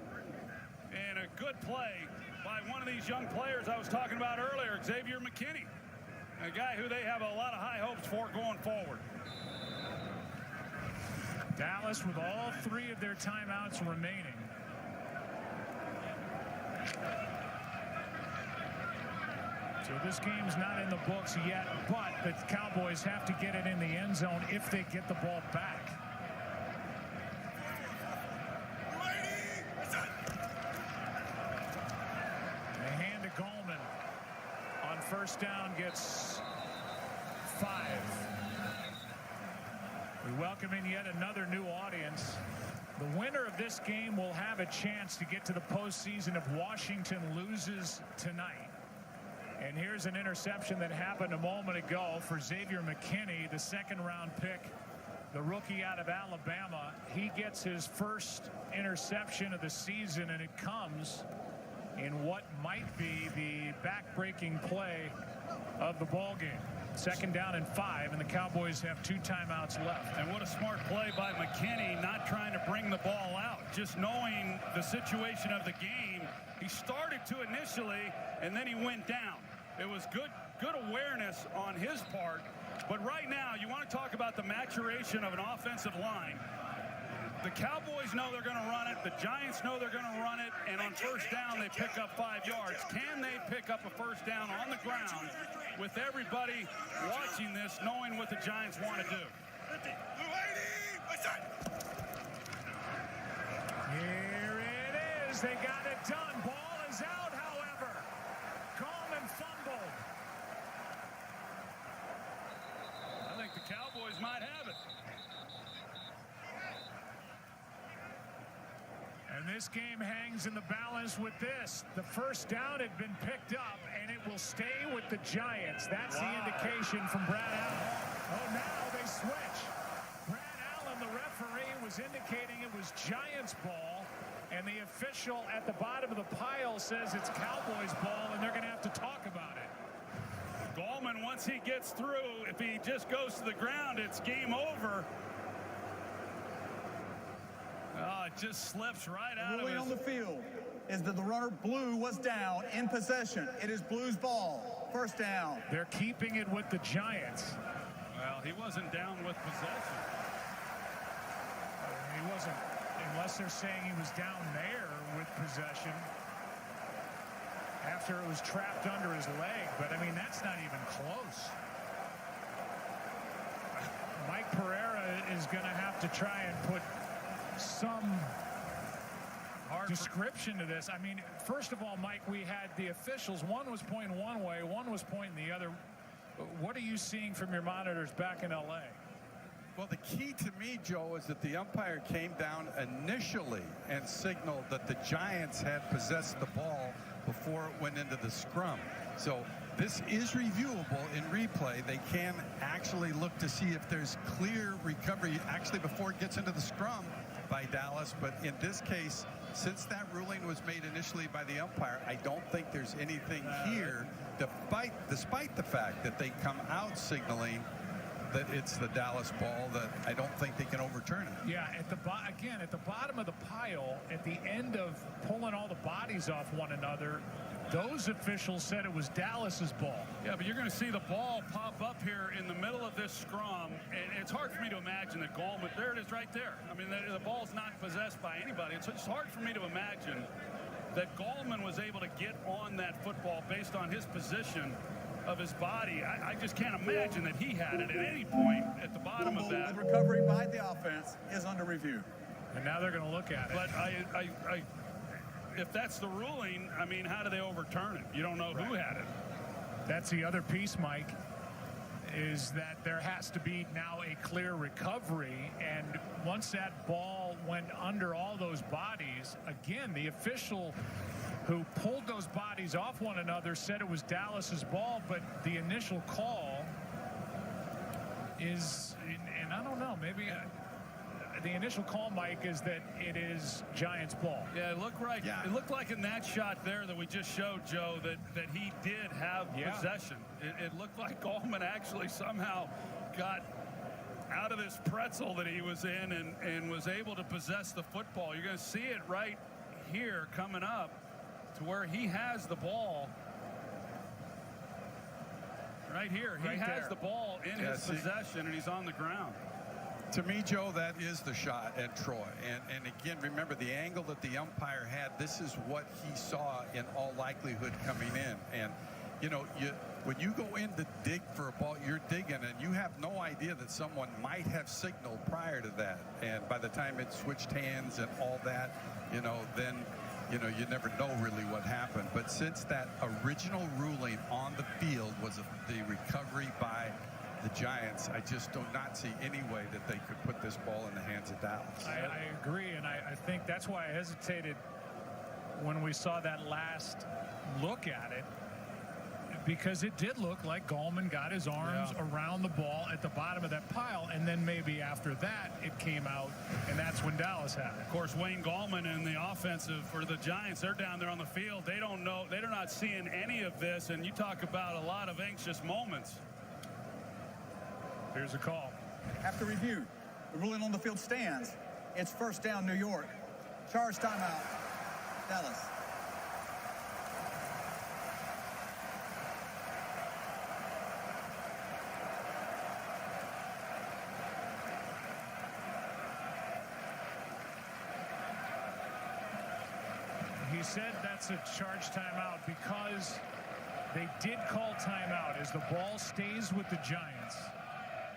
And a good play by one of these young players I was talking about earlier, Xavier McKinney, a guy who they have a lot of high hopes for going forward. Dallas with all 3 of their timeouts remaining. So this game's not in the books yet, but the Cowboys have to get it in the end zone if they get the ball back. They hand to Goldman. On 1st down, gets 5. We welcome in yet another new audience. The winner of this game will have a chance to get to the postseason if Washington loses tonight. And here's an interception that happened a moment ago for Xavier McKinney, the second-round pick, the rookie out of Alabama. He gets his first interception of the season, and it comes in what might be the back-breaking play of the ball game. 2nd down and 5, and the Cowboys have 2 timeouts left. And what a smart play by McKinney, not trying to bring the ball out, just knowing the situation of the game. He started to initially, and then he went down. It was good awareness on his part. But right now, you want to talk about the maturation of an offensive line. The Cowboys know they're going to run it. The Giants know they're going to run it. And on first down, they pick up 5 yards. Can they pick up a first down on the ground with everybody watching this, knowing what the Giants want to do? Here it is. They got it done. Ball is out, however. Coleman fumbled. I think the Cowboys might have it. And this game hangs in the balance with this. The first down had been picked up, and it will stay with the Giants. That's the indication from Brad Allen. Oh, now they switch. Brad Allen, the referee, was indicating it was Giants ball, and the official at the bottom of the pile says it's Cowboys ball, and they're going to have to talk about it. Gallman, once he gets through, if he just goes to the ground, it's game over. Oh, it just slips right out of ruling on the field is that the runner Blue was down in possession. It is Blue's ball. First down. They're keeping it with the Giants. Well, he wasn't down with possession. He wasn't, unless they're saying he was down there with possession after it was trapped under his leg. But, I mean, that's not even close. Mike Pereira is going to have to try and put some description to this. I mean, first of all, Mike, we had the officials. One was pointing one way, one was pointing the other. What are you seeing from your monitors back in L.A.? Well, the key to me, Joe, is that the umpire came down initially and signaled that the Giants had possessed the ball before it went into the scrum. So this is reviewable in replay. They can actually look to see if there's clear recovery actually before it gets into the scrum by Dallas. But in this case, since that ruling was made initially by the umpire, I don't think there's anything here, despite the fact that they come out signaling that it's the Dallas ball, that I don't think they can overturn it. Yeah, at the bottom of the pile, at the end of pulling all the bodies off one another, those officials said it was Dallas's ball. Yeah, but you're going to see the ball pop up here in the middle of this scrum, and it's hard for me to imagine that Gallman, there it is right there. I mean, the ball's not possessed by anybody. It's just hard for me to imagine that Gallman was able to get on that football based on his position of his body. I just can't imagine that he had it at any point at the bottom of that. The recovery by the offense is under review. And now they're going to look at it. But if that's the ruling, I mean, how do they overturn it? You don't know who had it. That's the other piece, Mike, is that there has to be now a clear recovery. And once that ball went under all those bodies, again, the official who pulled those bodies off one another said it was Dallas's ball, but the initial call is, and I don't know, maybe the initial call, Mike, is that it is Giants ball. Yeah, it looked right. Yeah. It looked like in that shot there that we just showed, Joe, that he did have possession. It looked like Gallman actually somehow got out of this pretzel that he was in and was able to possess the football. You're going to see it right here coming up to where he has the ball. Right here. He has the ball in his possession, and he's on the ground. To me, Joe, that is the shot at Troy. And again, remember the angle that the umpire had. This is what he saw in all likelihood coming in. And, you know, when you go in to dig for a ball, you're digging, and you have no idea that someone might have signaled prior to that. And by the time it switched hands and all that, you know, then, you know, you never know really what happened. But since that original ruling on the field was the recovery by the Giants, I just do not see any way that they could put this ball in the hands of Dallas. I agree, and I think that's why I hesitated when we saw that last look at it, because it did look like Gallman got his arms around the ball at the bottom of that pile, and then maybe after that it came out, and that's when Dallas had it. Of course, Wayne Gallman and the offensive for the Giants, they're down there on the field. They don't know, they're not seeing any of this, and you talk about a lot of anxious moments. Here's a call. After review, the ruling on the field stands. It's first down, New York. Charge timeout, Dallas. He said that's a charge timeout because they did call timeout as the ball stays with the Giants.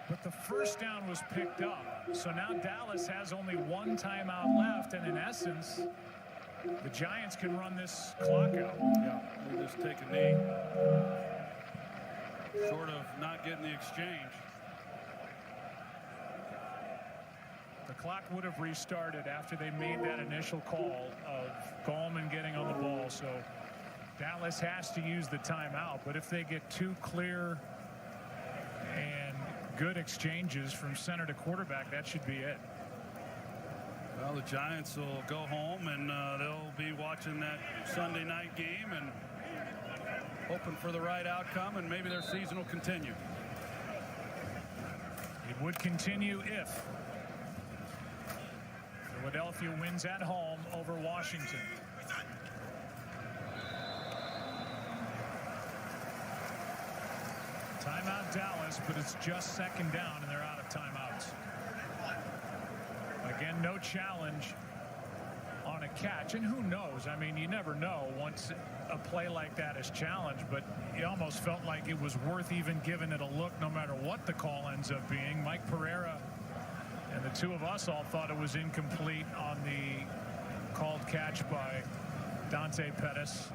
But the first down was picked up. So now Dallas has only one timeout left, and in essence, the Giants can run this clock out. Yeah, we just take a knee. Sort of not getting the exchange. The clock would have restarted after they made that initial call of Gallman getting on the ball. So Dallas has to use the timeout. But if they get two clear and good exchanges from center to quarterback, that should be it. Well, the Giants will go home, and they'll be watching that Sunday night game and hoping for the right outcome, and maybe their season will continue. It would continue if Philadelphia wins at home over Washington. Timeout Dallas, but it's just second down and they're out of timeouts. Again, no challenge on a catch, and who knows? I mean, you never know once a play like that is challenged, but it almost felt like it was worth even giving it a look no matter what the call ends up being. Mike Pereira and the two of us all thought it was incomplete on the called catch by Dante Pettis.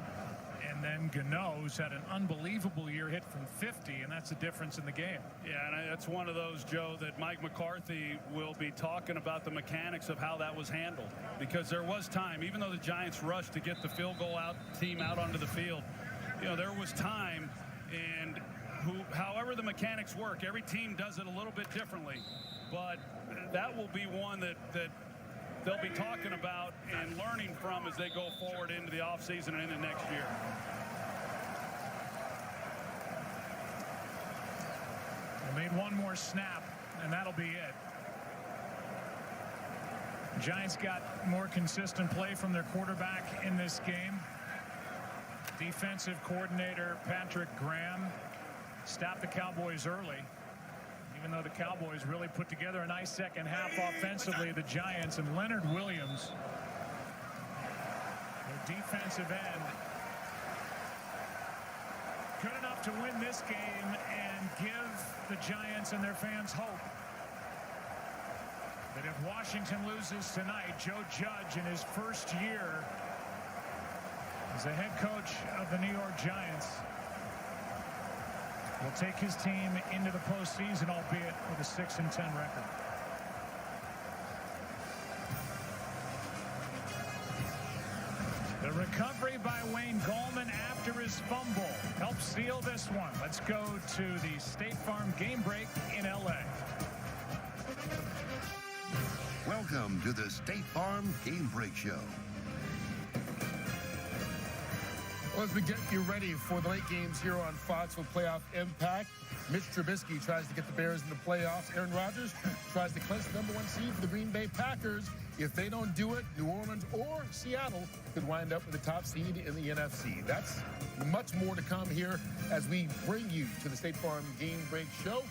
And then Gano's had an unbelievable year, hit from 50, and that's the difference in the game. Yeah, and that's one of those, Joe, that Mike McCarthy will be talking about the mechanics of how that was handled. Because there was time, even though the Giants rushed to get the field goal team out onto the field, you know, there was time, and however the mechanics work, every team does it a little bit differently. But that will be one that they'll be talking about and learning from as they go forward into the offseason and into next year. They made one more snap, and that'll be it. The Giants got more consistent play from their quarterback in this game. Defensive coordinator Patrick Graham stopped the Cowboys early. Even though the Cowboys really put together a nice second half offensively, the Giants and Leonard Williams, their defensive end, good enough to win this game and give the Giants and their fans hope that if Washington loses tonight, Joe Judge in his first year as the head coach of the New York Giants will take his team into the postseason, albeit with a 6-10 record. The recovery by Wayne Gallman after his fumble helps seal this one. Let's go to the State Farm game break in LA. Welcome to the State Farm Game Break Show. Well, as we get you ready for the late games here on Fox with playoff impact, Mitch Trubisky tries to get the Bears in the playoffs. Aaron Rodgers tries to clinch the #1 seed for the Green Bay Packers. If they don't do it, New Orleans or Seattle could wind up with the top seed in the NFC. That's much more to come here as we bring you to the State Farm Game Break Show.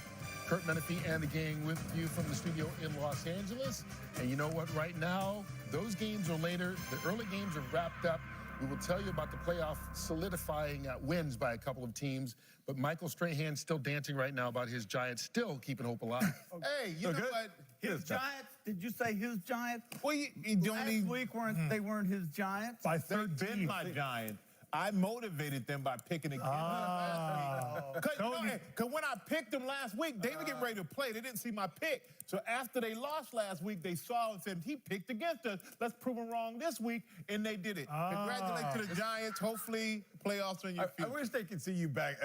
Kurt Menefee and the gang with you from the studio in Los Angeles. And you know what? Right now, those games are later. The early games are wrapped up. We will tell you about the playoff solidifying wins by a couple of teams. But Michael Strahan's still dancing right now about his Giants still keeping hope alive. Hey, you know what? His Giants? Did you say his Giants? Well, last week they weren't his Giants? By 13. They've been my Giants. I motivated them by picking against them last week. Because when I picked them last week, they were getting ready to play. They didn't see my pick. So after they lost last week, they saw and said, he picked against us. Let's prove him wrong this week. And they did it. Congratulations to the Giants. Hopefully, playoffs are in your future. I wish they could see you back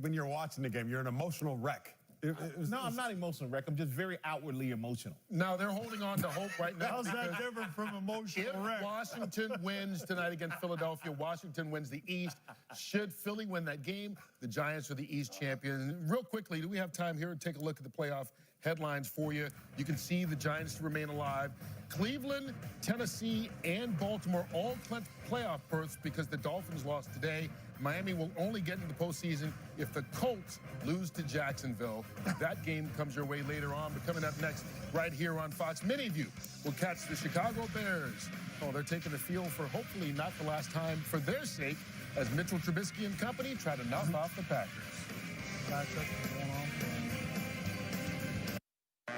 when you're watching the game. You're an emotional wreck. No, I'm not emotional wreck. I'm just very outwardly emotional. Now they're holding on to hope right now. How's that different from emotional wreck? If Washington wins tonight against Philadelphia, Washington wins the East. Should Philly win that game, the Giants are the East champions. Real quickly, do we have time here to take a look at the playoff headlines for you? You can see the Giants remain alive. Cleveland, Tennessee, and Baltimore all clinched playoff berths because the Dolphins lost today. Miami will only get into the postseason if the Colts lose to Jacksonville. That game comes your way later on, but coming up next, right here on Fox, many of you will catch the Chicago Bears. Oh, they're taking the field for hopefully not the last time for their sake as Mitchell Trubisky and company try to knock off the Packers.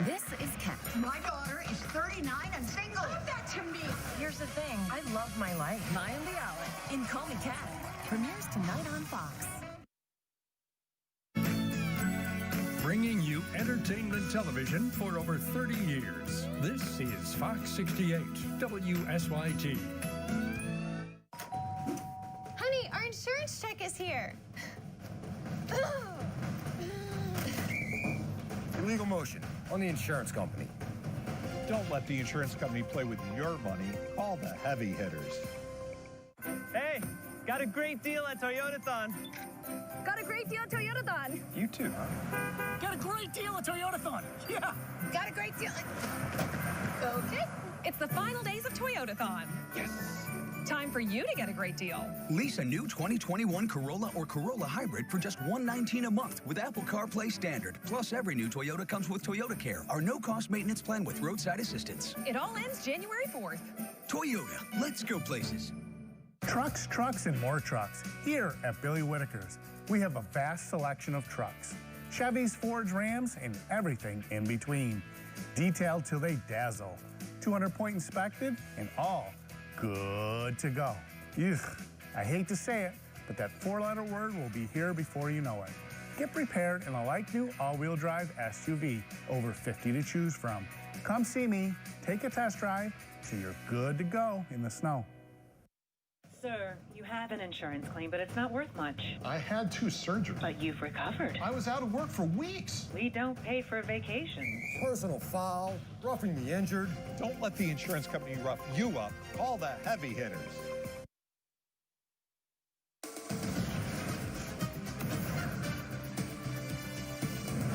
This is Kat. My daughter is 39 and single. Give that to me. Here's the thing. I love my life. Maya and the Outlet in Call Me Kat. Premieres tonight on Fox. Bringing you entertainment television for over 30 years. This is Fox 68, WSYT. Honey, our insurance check is here. Illegal motion on the insurance company. Don't let the insurance company play with your money. Call the heavy hitters. Hey, got a great deal at Toyotathon. Got a great deal at Toyotathon. You too, huh? Got a great deal at Toyotathon. Yeah. Got a great deal. Okay, it's the final days of Toyotathon. Yes. Time for you to get a great deal. Lease a new 2021 Corolla or Corolla Hybrid for just $119 a month with Apple CarPlay Standard. Plus, every new Toyota comes with Toyota Care, our no-cost maintenance plan with roadside assistance. It all ends January 4th. Toyota, let's go places. Trucks, trucks, and more trucks. Here at Billy Whitaker's, we have a vast selection of trucks. Chevys, Fords, Rams, and everything in between. Detailed till they dazzle. 200-point inspected and all good to go. Ugh, I hate to say it, but that four-letter word will be here before you know it. Get prepared in a like-new all-wheel drive SUV. Over 50 to choose from. Come see me, take a test drive, so you're good to go in the snow. Sir, you have an insurance claim, but it's not worth much. I had 2 surgeries. But you've recovered. I was out of work for weeks. We don't pay for vacations. Personal foul, roughing the injured. Don't let the insurance company rough you up. Call the heavy hitters.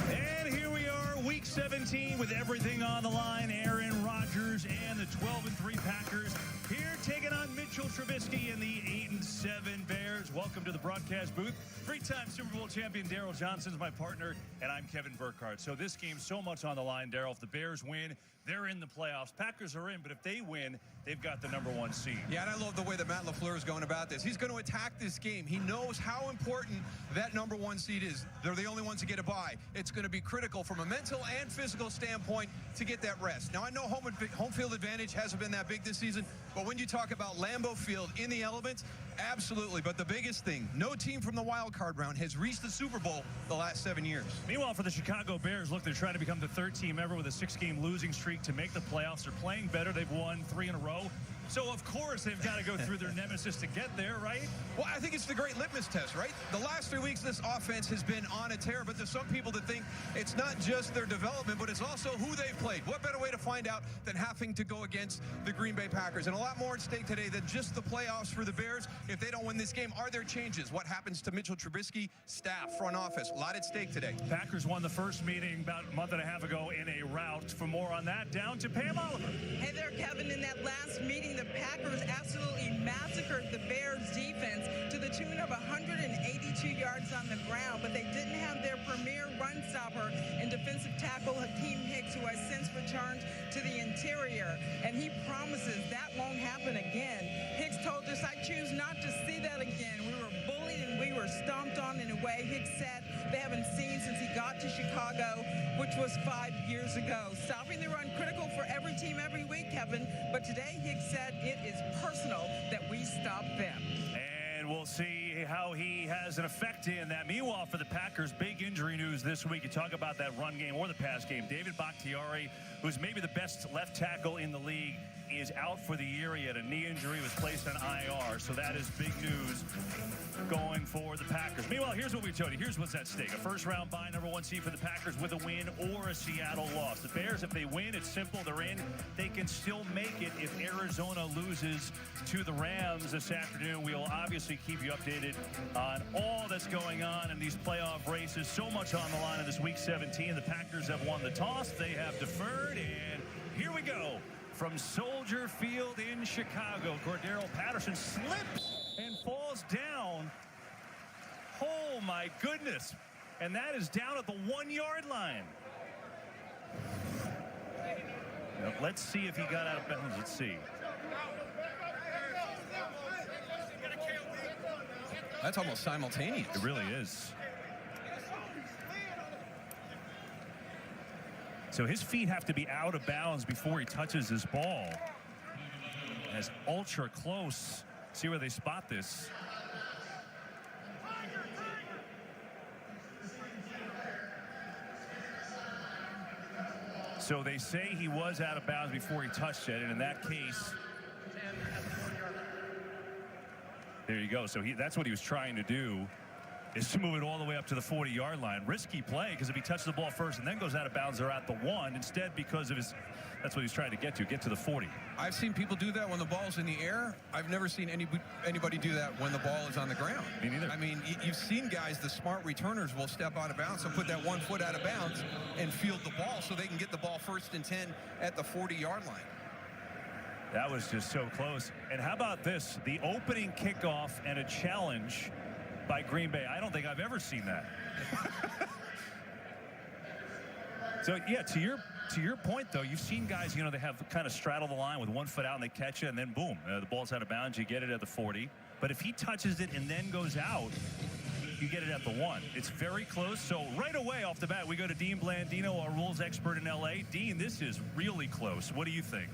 And here we are, week 17 with everything on the line. Aaron Rodgers and the 12-3 Packers here taking on Mitchell Trubisky and the 8-7 Bears. Welcome to the broadcast booth. 3-time Super Bowl champion Daryl Johnson's my partner, and I'm Kevin Burkhardt. So this game's so much on the line, Daryl. If the Bears win, they're in the playoffs. Packers are in, but if they win, they've got the #1 seed. Yeah, and I love the way that Matt LaFleur is going about this. He's going to attack this game. He knows how important that #1 seed is. They're the only ones to get a bye. It's going to be critical from a mental and physical standpoint to get that rest. Now, I know home field advantage hasn't been that big this season, but when you talk about Lambeau Field in the elements, absolutely. But the biggest thing, no team from the wild card round has reached the Super Bowl the last 7 years. Meanwhile, for the Chicago Bears, look, they're trying to become the 3rd team ever with a 6-game losing streak to make the playoffs. They're playing better. They've won 3 in a row. So, of course, they've got to go through their nemesis to get there, right? Well, I think it's the great litmus test, right? The last 3 weeks, this offense has been on a tear, but there's some people that think it's not just their development, but it's also who they've played. What better way to find out than having to go against the Green Bay Packers? And a lot more at stake today than just the playoffs for the Bears. If they don't win this game, are there changes? What happens to Mitchell Trubisky, staff, front office? A lot at stake today. Packers won the first meeting about a month and a half ago in a rout. For more on that, down to Pam Oliver. Hey there, Kevin. In that last meeting, the Packers absolutely massacred the Bears defense to the tune of 182 yards on the ground, but they didn't have their premier run stopper and defensive tackle Hakeem Hicks, who has since returned to the interior, and he promises that won't happen again. Hicks told us, I choose not to see that again. We were bullied and we were stomped on in a way Hicks said they haven't seen since he got to Chicago, which was 5 years ago. Stopping the run critical for every team every week, Kevin, but today Hicks said it is personal that we stop them. And we'll see how he has an effect in that. Meanwhile, for the Packers, big injury news this week. You talk about that run game or the pass game. David Bakhtiari, who's maybe the best left tackle in the league, is out for the year. He had a knee injury, was placed on IR. So that is big news going for the Packers. Meanwhile, here's what we told you. Here's what's at stake. A first-round bye, #1 seed for the Packers with a win or a Seattle loss. The Bears, if they win, it's simple. They're in. They can still make it if Arizona loses to the Rams this afternoon. We'll obviously keep you updated on all that's going on in these playoff races. So much on the line in this Week 17. The Packers have won the toss. They have deferred. And here we go. From Soldier Field in Chicago, Cordero Patterson slips and falls down. Oh, my goodness. And that is down at the 1-yard line. Now, let's see if he got out of bounds. Let's see. That's almost simultaneous. It really is. So his feet have to be out of bounds before he touches his ball. And it's ultra close. See where they spot this. So they say he was out of bounds before he touched it, and in that case, there you go. So that's what he was trying to do, is to move it all the way up to the 40-yard line. Risky play, because if he touches the ball first and then goes out of bounds, they're at the 1. Instead, because of his, that's what he's trying to get to the 40. I've seen people do that when the ball's in the air. I've never seen anybody do that when the ball is on the ground. Me neither. I mean, you've seen guys, the smart returners will step out of bounds and put that 1 foot out of bounds and field the ball so they can get the ball 1st and 10 at the 40-yard line. That was just so close. And how about this? The opening kickoff and a challenge by Green Bay. I don't think I've ever seen that. So yeah, to your point though, you've seen guys, they have kind of straddle the line with 1 foot out and they catch it, and then boom, the ball's out of bounds. You get it at the 40. But if he touches it and then goes out, you get it at the 1. It's very close. So right away off the bat, we go to Dean Blandino, our rules expert in LA. Dean, this is really close. What do you think?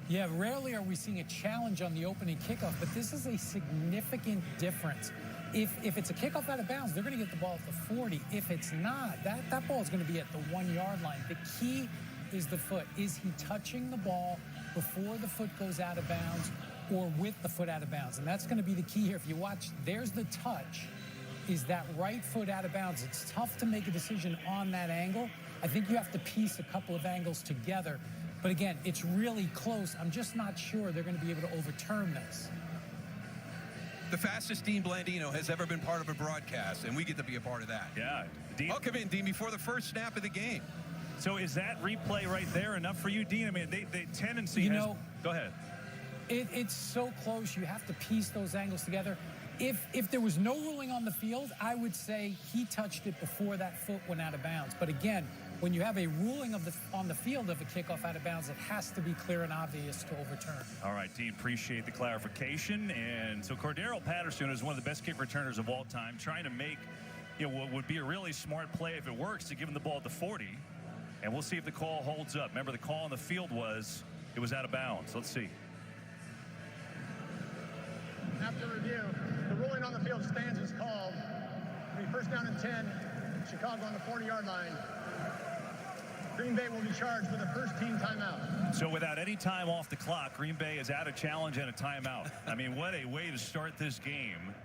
Yeah, rarely are we seeing a challenge on the opening kickoff, but this is a significant difference. If it's a kickoff out of bounds, they're going to get the ball at the 40. If it's not, that ball is going to be at the 1-yard line. The key is the foot. Is he touching the ball before the foot goes out of bounds or with the foot out of bounds? And that's going to be the key here. If you watch, there's the touch. Is that right foot out of bounds? It's tough to make a decision on that angle. I think you have to piece a couple of angles together. But again, it's really close. I'm just not sure they're going to be able to overturn this. The fastest Dean Blandino has ever been part of a broadcast, and we get to be a part of that. Yeah. Dean, I'll come in, Dean, before the first snap of the game. So is that replay right there enough for you, Dean? I mean, they tendency has... Go ahead. It's so close. You have to piece those angles together. If there was no ruling on the field, I would say he touched it before that foot went out of bounds. But again, when you have a ruling on the field of a kickoff out of bounds, it has to be clear and obvious to overturn. All right, Dean, appreciate the clarification. And so Cordero Patterson is one of the best kick returners of all time, trying to make what would be a really smart play if it works to give him the ball at the 40. And we'll see if the call holds up. Remember, the call on the field was it was out of bounds. Let's see. After review, the ruling on the field stands as called. First down and 10, Chicago on the 40-yard line. Green Bay will be charged with a first-team timeout. So without any time off the clock, Green Bay is out of challenge and a timeout. I mean, what a way to start this game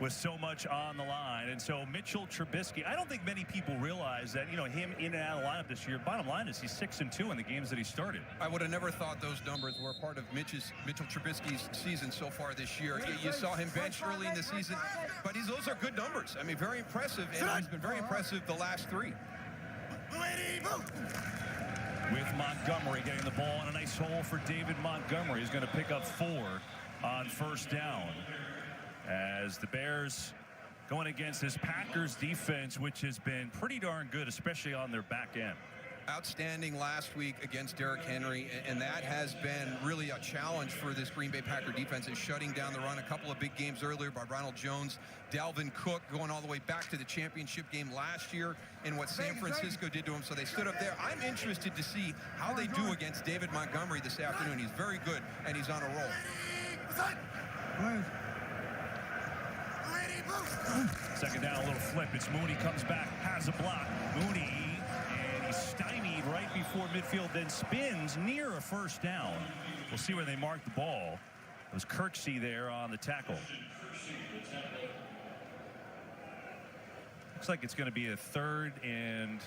with so much on the line. And so Mitchell Trubisky, I don't think many people realize that, him in and out of the lineup this year. Bottom line is he's 6-2 in the games that he started. I would have never thought those numbers were part of Mitchell Trubisky's season so far this year. You saw him benched early in the season, but those are good numbers. I mean, very impressive, and he's been very impressive the last 3. With Montgomery getting the ball in a nice hole for David Montgomery. He's going to pick up 4 on first down. As the Bears going against this Packers defense, which has been pretty darn good, especially on their back end. Outstanding last week against Derrick Henry, and that has been really a challenge for this Green Bay Packer defense, is shutting down the run. A couple of big games earlier by Ronald Jones, Dalvin Cook going all the way back to the championship game last year and what San Francisco did to him. So they stood up there. I'm interested to see how they do against David Montgomery this afternoon. He's very good, and he's on a roll. Second down, a little flip. It's Mooney comes back, has a block. Mooney, and he's stymied right before midfield, then spins near a first down. We'll see where they mark the ball. It was Kirksey there on the tackle. Looks like it's going to be a 3rd and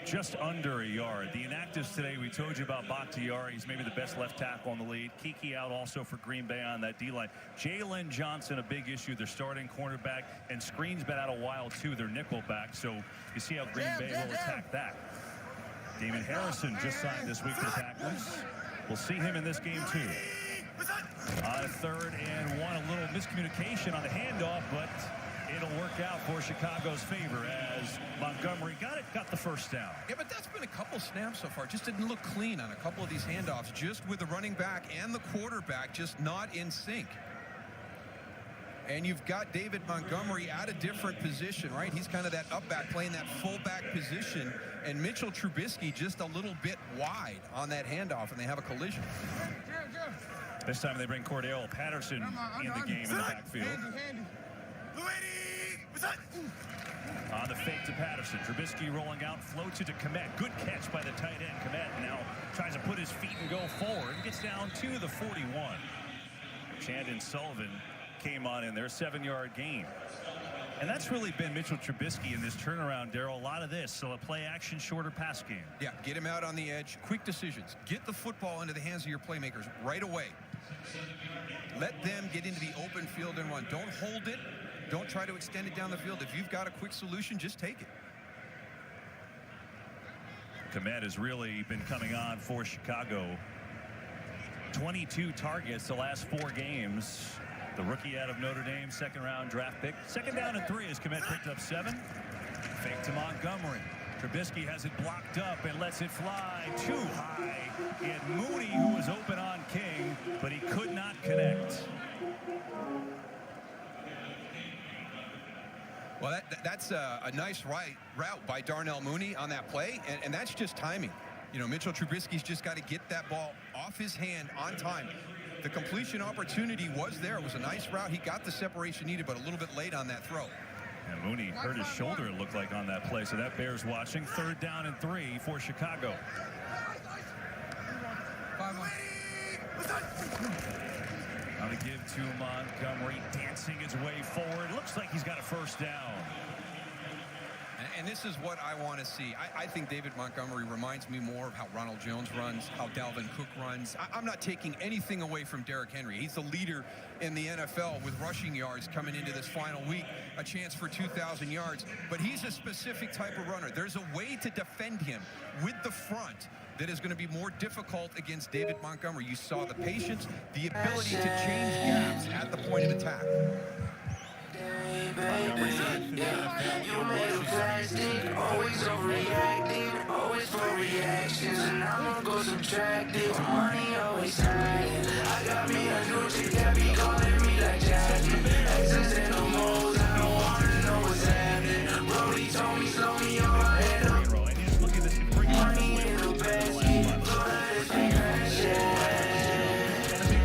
just under a yard. The inactives today, we told you about Bakhtiari. He's maybe the best left tackle on the lead. Kiki out also for Green Bay on that D-line. Jalen Johnson, a big issue. They're starting cornerback, and Screen's been out a while, too. They're nickel back, so you see how Green Bay will attack that. Damon Harrison just signed this week for the Packers. We'll see him in this game, too. On 3rd and 1, a little miscommunication on the handoff, but it'll work out for Chicago's favor as Montgomery got the first down. Yeah, but that's been a couple snaps so far. Just didn't look clean on a couple of these handoffs, just with the running back and the quarterback just not in sync. And you've got David Montgomery at a different position, right? He's kind of that up back, playing that fullback position. And Mitchell Trubisky just a little bit wide on that handoff, and they have a collision. This time they bring Cordell Patterson in the game in the backfield. On the fake to Patterson. Trubisky rolling out, floats it to Kmet. Good catch by the tight end. Kmet now tries to put his feet and go forward. Gets down to the 41. Chandon Sullivan came on in there. 7-yard gain. And that's really been Mitchell Trubisky in this turnaround, Darryl. A lot of this. So a play action, shorter pass game. Yeah, get him out on the edge. Quick decisions. Get the football into the hands of your playmakers right away. Let them get into the open field and run. Don't hold it. Don't try to extend it down the field. If you've got a quick solution, just take it. Kmet has really been coming on for Chicago. 22 targets the last 4 games. The rookie out of Notre Dame, 2nd-round draft pick. 2nd down and 3 as Kmet picked up 7. Fake to Montgomery. Trubisky has it blocked up and lets it fly too high. He had Mooney, who was open on King, but he could not connect. Well, that's a nice route by Darnell Mooney on that play, and that's just timing. You know, Mitchell Trubisky's just got to get that ball off his hand on time. The completion opportunity was there. It was a nice route. He got the separation needed, but a little bit late on that throw. And Mooney hurt his shoulder, it looked like, on that play, so that bears watching. 3rd down and 3 for Chicago. Now to give to Montgomery, dancing his way forward. Looks like he's got a first down. And this is what I want to see. I think David Montgomery reminds me more of how Ronald Jones runs, how Dalvin Cook runs. I'm not taking anything away from Derrick Henry. He's the leader in the NFL with rushing yards coming into this final week, a chance for 2,000 yards. But he's a specific type of runner. There's a way to defend him with the front that is going to be more difficult against David Montgomery. You saw the patience, the ability to change gaps at the point of attack. You made of plastic, always overreacting, always for reactions, and I'm gonna go subtractive. Money always hiding. I got me a new chick that be calling